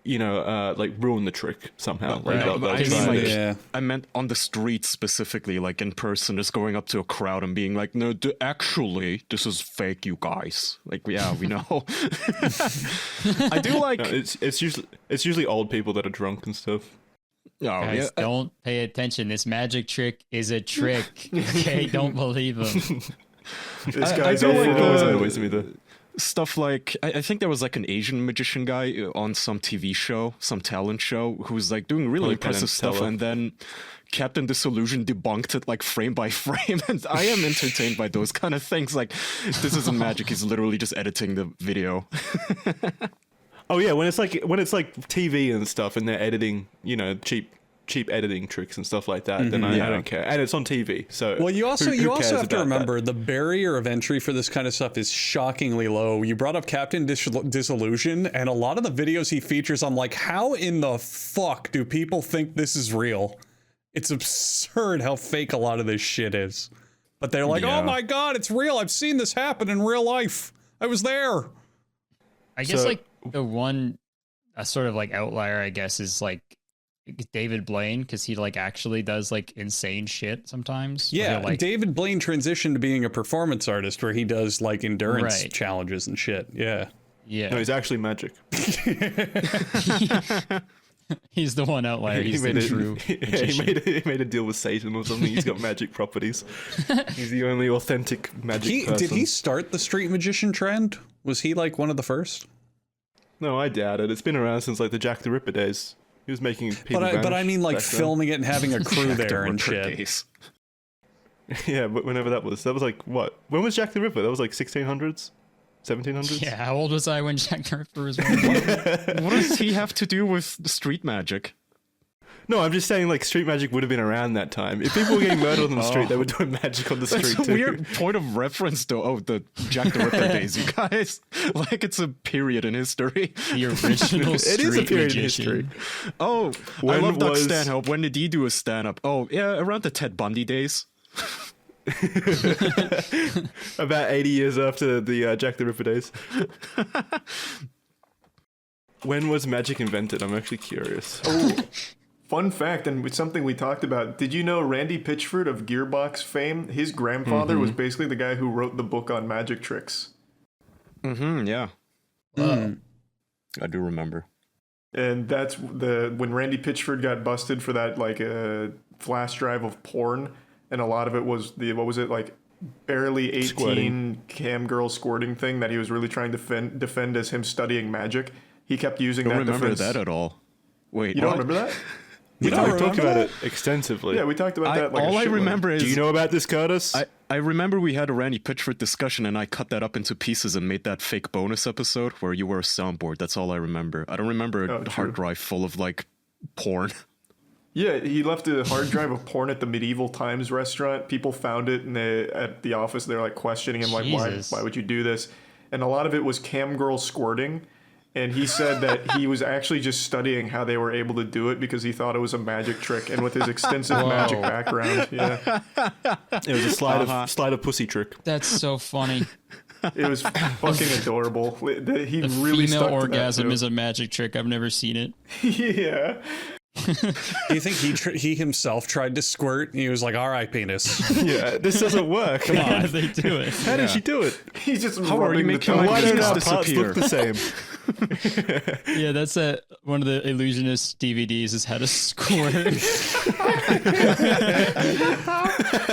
like ruin the trick somehow. I meant on the street specifically, like in person, just going up to a crowd and being like, "No, actually, this is fake, you guys." Like, yeah, we know. I do like. No, it's usually old people that are drunk and stuff. Guys, don't pay attention. This magic trick is a trick. Okay, don't believe him. This guy's I do always annoys me though. Stuff like I think there was like an Asian magician guy on some TV show, some talent show, who was like doing really impressive stuff, and then Captain Disillusion debunked it like frame by frame. And I am entertained by those kind of things. Like, this isn't magic; he's literally just editing the video. Oh yeah, when it's like TV and stuff, and they're editing, cheap editing tricks and stuff like that, then I don't care. And it's on TV, so well, you also have to remember that? The barrier of entry for this kind of stuff is shockingly low. You brought up Captain Disillusion, and a lot of the videos he features, I'm like, how in the fuck do people think this is real? It's absurd how fake a lot of this shit is. But they're like, oh my god, it's real. I've seen this happen in real life. I was there. I guess like the one sort of like outlier, I guess, is like David Blaine, because he like actually does like insane shit sometimes. Yeah, like, David Blaine transitioned to being a performance artist where he does like endurance challenges and shit. Yeah. No, he's actually magic. He's the one outlier. He's the true magician. He made a deal with Satan or something. He's got magic properties. He's the only authentic magic person. Did he start the street magician trend? Was he like one of the first? No, I doubt it. It's been around since like the Jack the Ripper days. He was making people but I mean like filming it and having a crew there and shit. Days. Yeah, but whenever that was like what? When was Jack the Ripper? That was like 1600s? 1700s? Yeah, how old was I when Jack the Ripper was born? What does he have to do with street magic? No, I'm just saying like street magic would have been around that time. If people were getting murdered on the street, they were doing magic on the street That's a too. weird point of reference though. Oh, the Jack the Ripper days, you guys. Like it's a period in history. The original street It is a period magician. in history. Oh, When I love Doug was- Stanhope. When did he do a stand-up? Oh, yeah, around the Ted Bundy days. About 80 years after the Jack the Ripper days. When was magic invented? I'm actually curious. Oh, fun fact, and it's something we talked about. Did you know Randy Pitchford of Gearbox fame? His grandfather was basically the guy who wrote the book on magic tricks. Yeah. I do remember. And that's when Randy Pitchford got busted for that like flash drive of porn, and a lot of it was like barely 18 Squirting. cam girl squirting thing that he was really trying to defend as him studying magic. He kept using I don't that remember defense. that at all. Wait, You don't what? remember that? We talked about it extensively. Yeah, we talked about that. Like all I remember is Do you know about this, Kurtis? I remember we had a Randy Pitchford discussion and I cut that up into pieces and made that fake bonus episode where you were a soundboard. That's all I remember. I don't remember a true. hard drive full of like porn. Yeah, he left a hard drive of porn at the Medieval Times restaurant. People found it and at the office. They're like questioning him, like, Jesus. why would you do this? And a lot of it was cam girl squirting. And he said that he was actually just studying how they were able to do it because he thought it was a magic trick. And with his extensive magic background, yeah, it was a slide of pussy trick. That's so funny. it was fucking adorable. He The really female stuck to orgasm that, is a magic trick. I've never seen it. yeah. Do you think he himself tried to squirt and he was like, all right, penis. Yeah, this doesn't work. Come How on. do they do it? How did she do it? He's just How are you rubbing the making tongue. my Why don't penis our parts disappear? look the same? Yeah, that's one of the Illusionist DVDs is how to squirt.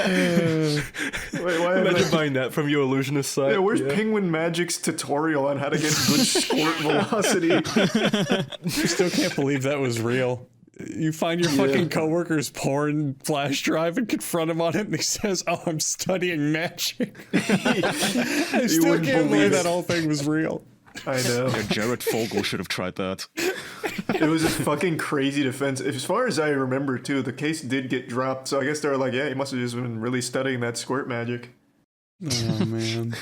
Wait, why Imagine buying that from your illusionist site. Yeah, where's Penguin Magic's tutorial on how to get good squirt velocity? I still can't believe that was real. You find your fucking coworker's porn flash drive and confront him on it, and he says, "Oh, I'm studying magic." I still wouldn't can't believe believe it. that whole thing was real. I know. Yeah, Jared Fogle should have tried that. It was a fucking crazy defense. As far as I remember, too, the case did get dropped. So I guess they were like, yeah, he must have just been really studying that squirt magic. Oh man.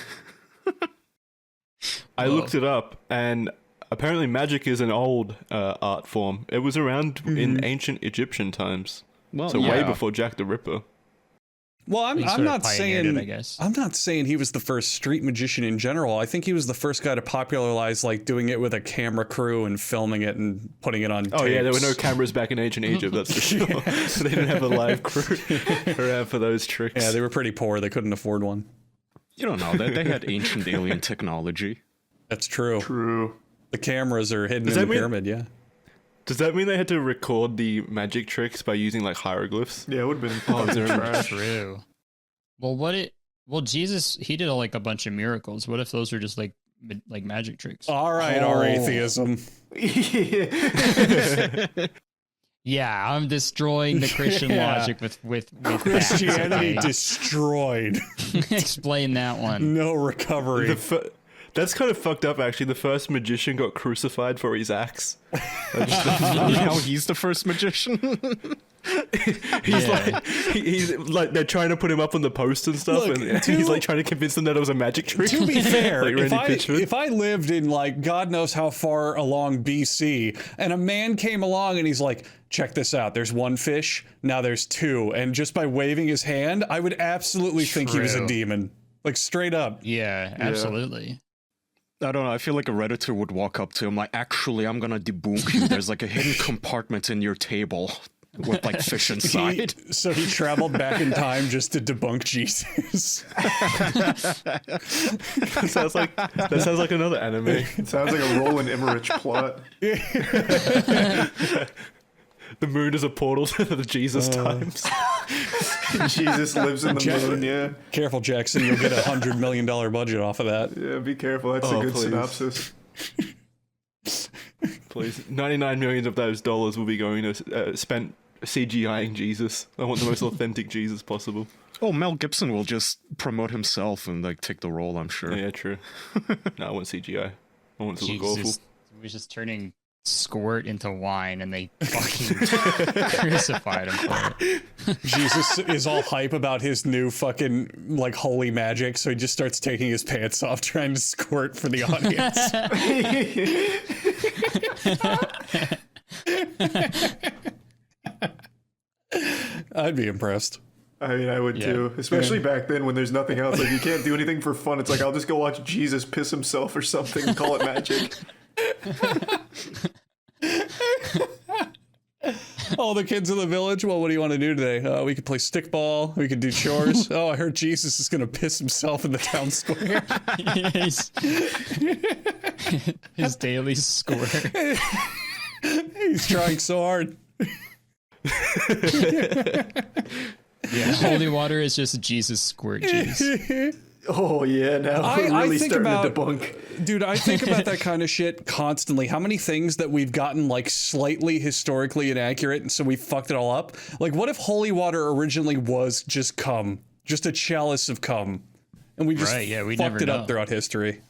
I looked it up, and apparently magic is an old art form. It was around in ancient Egyptian times. Well, So way before Jack the Ripper. Well, I'm He sort of not pioneered saying it, I guess. I'm not saying he was the first street magician in general. I think he was the first guy to popularize like doing it with a camera crew and filming it and putting it on. Oh yeah, there were no tapes. cameras back in ancient Egypt, that's for sure. So they didn't have a live crew around for those tricks. Yeah, they were pretty poor. They couldn't afford one. You don't know. They had ancient alien technology. That's true. True. The cameras are hidden Does in that the mean- pyramid. Yeah. Does that mean they had to record the magic tricks by using like hieroglyphs? Yeah, it would have been Oh, is there a- trash. True. Well, Jesus, he did like a bunch of miracles. What if those are just like magic tricks? All right, our atheism. Yeah, I'm destroying the Christian Yeah. logic with Christianity facts, destroyed. okay? Explain that one. No recovery. That's kind of fucked up, actually. The first magician got crucified for his acts. Now he's the first magician. He's like they're trying to put him up on the post and stuff, Look, and to- he's like trying to convince them that it was a magic trick. To be fair, Like if, Randy Pitchford. if I lived in like God knows how far along BC and a man came along and he's like, check this out, there's one fish, now there's two, and just by waving his hand, I would absolutely think he was a True. demon. Like straight up. Yeah, absolutely. I don't know. I feel like a Redditor would walk up to him like, actually, I'm gonna debunk you. There's like a hidden compartment in your table with like fish inside. So he traveled back in time just to debunk Jesus. that sounds like another anime. It sounds like a Roland Emmerich plot. The moon is a portal to the Jesus times. Jesus lives in the moon, yeah. Careful, Jackson, you'll get $100 million budget off of that. Yeah, be careful. That's Oh, a good please. synopsis. Please, 99 million of those dollars will be going to spent CGIing Jesus. I want the most authentic Jesus possible. Oh, Mel Gibson will just promote himself and like take the role, I'm sure. Yeah, true. No, I want CGI. I want it to look awful. Jesus was just turning squirt into wine, and they fucking crucified him for it. Jesus is all hype about his new fucking like holy magic, so he just starts taking his pants off trying to squirt for the audience. I'd be impressed. I mean, I would too. Especially back then when there's nothing else. Like, you can't do anything for fun. It's like, I'll just go watch Jesus piss himself or something and call it magic. All the kids in the village, well, what do you want to do today? We could play stickball. We could do chores. Oh, I heard Jesus is going to piss himself in the town square. His daily squirt. He's trying so hard. Yeah, holy water is just Jesus squirt juice. Oh, yeah, now we're I really think starting about- to debunk. Dude, I think about that kind of shit constantly. How many things that we've gotten like slightly historically inaccurate and so we fucked it all up? Like, what if holy water originally was just cum? Just a chalice of cum. And we just Right, yeah, we'd fucked never it up know. throughout history.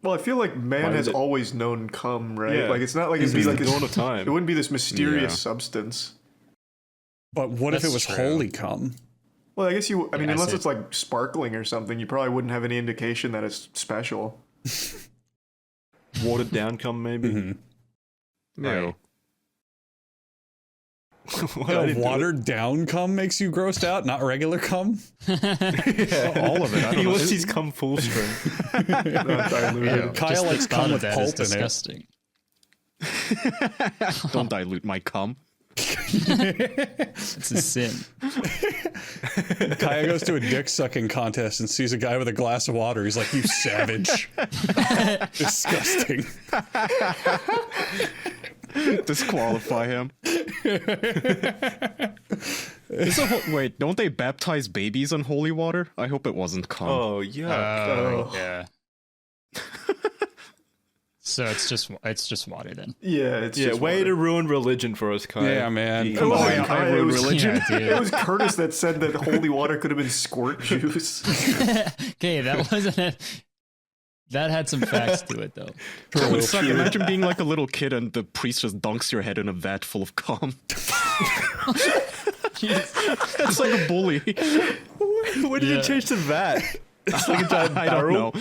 Well, I feel like man Why has did it- always known cum, right? Yeah. Like, it's not like it'd be Since like the this, dawn of time. it wouldn't be this mysterious Yeah. substance. But what if it That's was true. holy cum? Well, I guess I mean, Yeah, unless so- it's like sparkling or something, you probably wouldn't have any indication that it's special. Watered down cum, maybe. Mm-hmm. Ew. What, I didn't do it. Watered down cum makes you grossed out, not regular cum? All of it. I He don't know. wants his cum full strength. Not diluted. Ew, Kyle just the likes thought cum of with that is pulp in it. disgusting. Don't dilute my cum. It's a sin. Kaya goes to a dick sucking contest and sees a guy with a glass of water. He's like, "You savage!" Disgusting. Disqualify him. Wait, don't they baptize babies in holy water? I hope it wasn't cum. Oh, yeah. Oh. Yeah. So it's just water then. Yeah, it's Yeah, just way water. to ruin religion for us, Kyle. Yeah, man. Jeez. It Come wasn't on. Kyle, I ruined it was- religion. Yeah, dude. It was Kurtis that said that holy water could have been squirt juice. Okay, that wasn't it. That had some facts to it, though. That would suck. Imagine being like a little kid and the priest just dunks your head in a vat full of cum. That's like a bully. What did you change to that? It's like a giant barrel.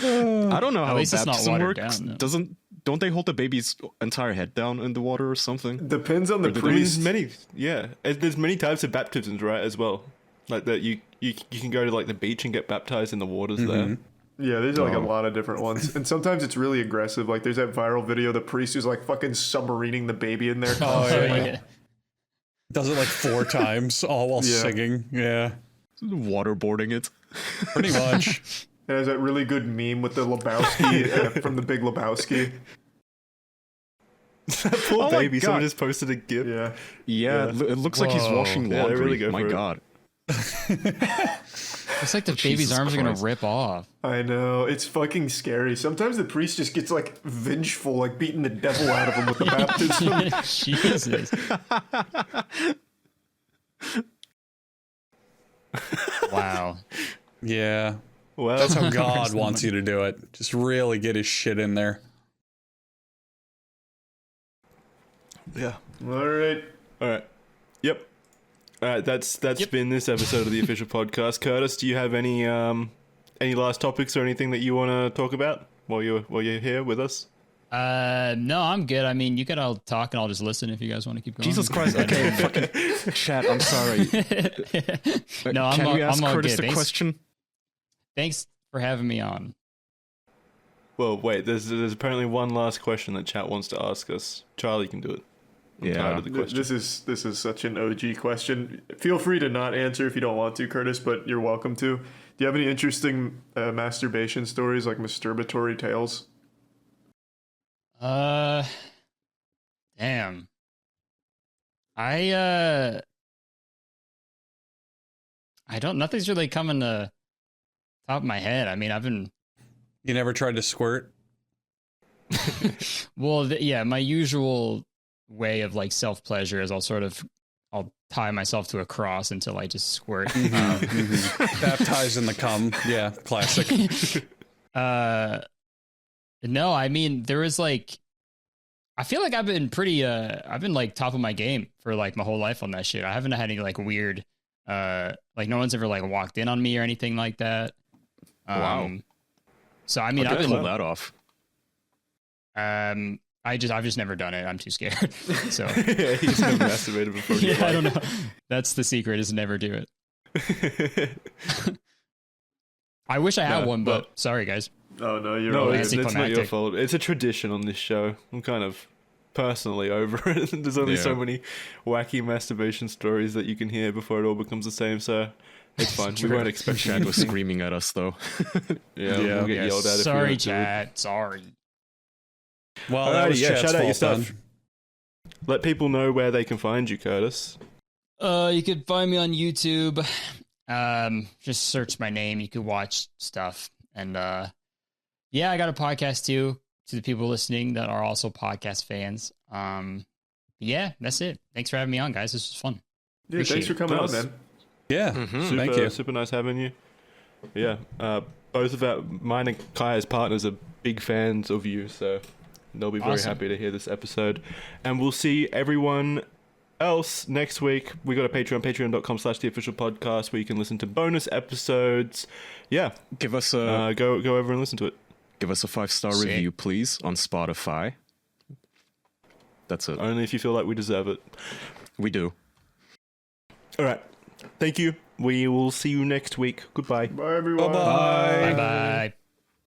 I don't know how least it's not baptism watered works. down, no. Don't they hold the baby's entire head down in the water or something? Depends on the I mean, priest. there's many types of baptisms, right? As well, like that you can go to like the beach and get baptized in the waters there. Yeah, there's like a lot of different ones. And sometimes it's really aggressive. Like there's that viral video of the priest who's like fucking submarining the baby in there constantly. yeah. Does it like 4 times, all while Yeah. singing. Yeah, Waterboarding it. pretty much. It has that really good meme with the Lebowski from the Big Lebowski. That poor Oh my baby. Someone God. just posted a gif. Yeah. Yeah, it looks like he's Whoa. washing Yeah, they laundry. really go My for it. God. It's like the baby's Jesus arms are gonna Christ. rip off. I know. It's fucking scary. Sometimes the priest just gets like vengeful, like beating the devil out of him with the baptism. Jesus. Wow. Yeah, Well, that's how God wants you to do it. Just really get his shit in there. yeah. All right. All right. Yep. All right. That's been this episode of the official podcast. Kurtis, do you have any last topics or anything that you want to talk about while you're here with us? No, I'm good. I mean, you could all talk and I'll just listen if you guys want to keep going. Jesus Christ. Okay, fucking chat. I'm sorry. No, I'm Can all, we ask I'm all Curtis good. a question? Thanks for having me on. Well, wait. There's apparently one last question that chat wants to ask us. Charlie can do it. I'm tired of the question. This is such an OG question. Feel free to not answer if you don't want to, Curtis, but you're welcome to. Do you have any interesting masturbation stories, like masturbatory tales? Damn. I don't. Nothing's really coming to top of my head. I mean, I've been. You never tried to squirt? Well, yeah, my usual way of like self pleasure is I'll tie myself to a cross until I just squirt. Baptized in the cum. Yeah, classic. No, I mean there is like, I feel like I've been like top of my game for like my whole life on that shit. I haven't had any like weird, like no one's ever like walked in on me or anything like that. Wow. So I mean, I'll I've pull been, that off. I've just never done it. I'm too scared. So Yeah, he's never masturbated before. in his yeah, I life. don't know. That's the secret, is never do it. I wish I had No, one, but sorry guys. Oh no, you're No, all it's good. not your Anticlimactic. fault. It's a tradition on this show. I'm kind of personally over it. There's only so Yeah. many wacky masturbation stories that you can hear before it all becomes the same, so it's fine. We weren't expecting Chad was anything. screaming at us though. Yeah, Yeah. we'll get Yeah, yelled at if we sorry, don't do it. chat. Sorry. Well, that Alrighty, was yeah, Chad's shout out your fault stuff. then. Let people know where they can find you, Kurtis. You could find me on YouTube. Just search my name. You could watch stuff. And yeah, I got a podcast too, to the people listening that are also podcast fans. Yeah, that's it. Thanks for having me on, guys. This was fun. Yeah, thanks for coming on, Nice. man. Yeah, Super, thank you. super nice having you. Yeah, both of mine and Kaya's partners are big fans of you, so they'll be very Awesome. happy to hear this episode. And we'll see everyone else next week. We got a Patreon, patreon.com/theofficialpodcast, where you can listen to bonus episodes. Yeah, Give us a go over and listen to it. give us a 5-star Sick. review, please, on Spotify. That's it. Only if you feel like we deserve it. We do. All right. Thank you. We will see you next week. Goodbye. Bye, everyone. Bye-bye. Bye bye.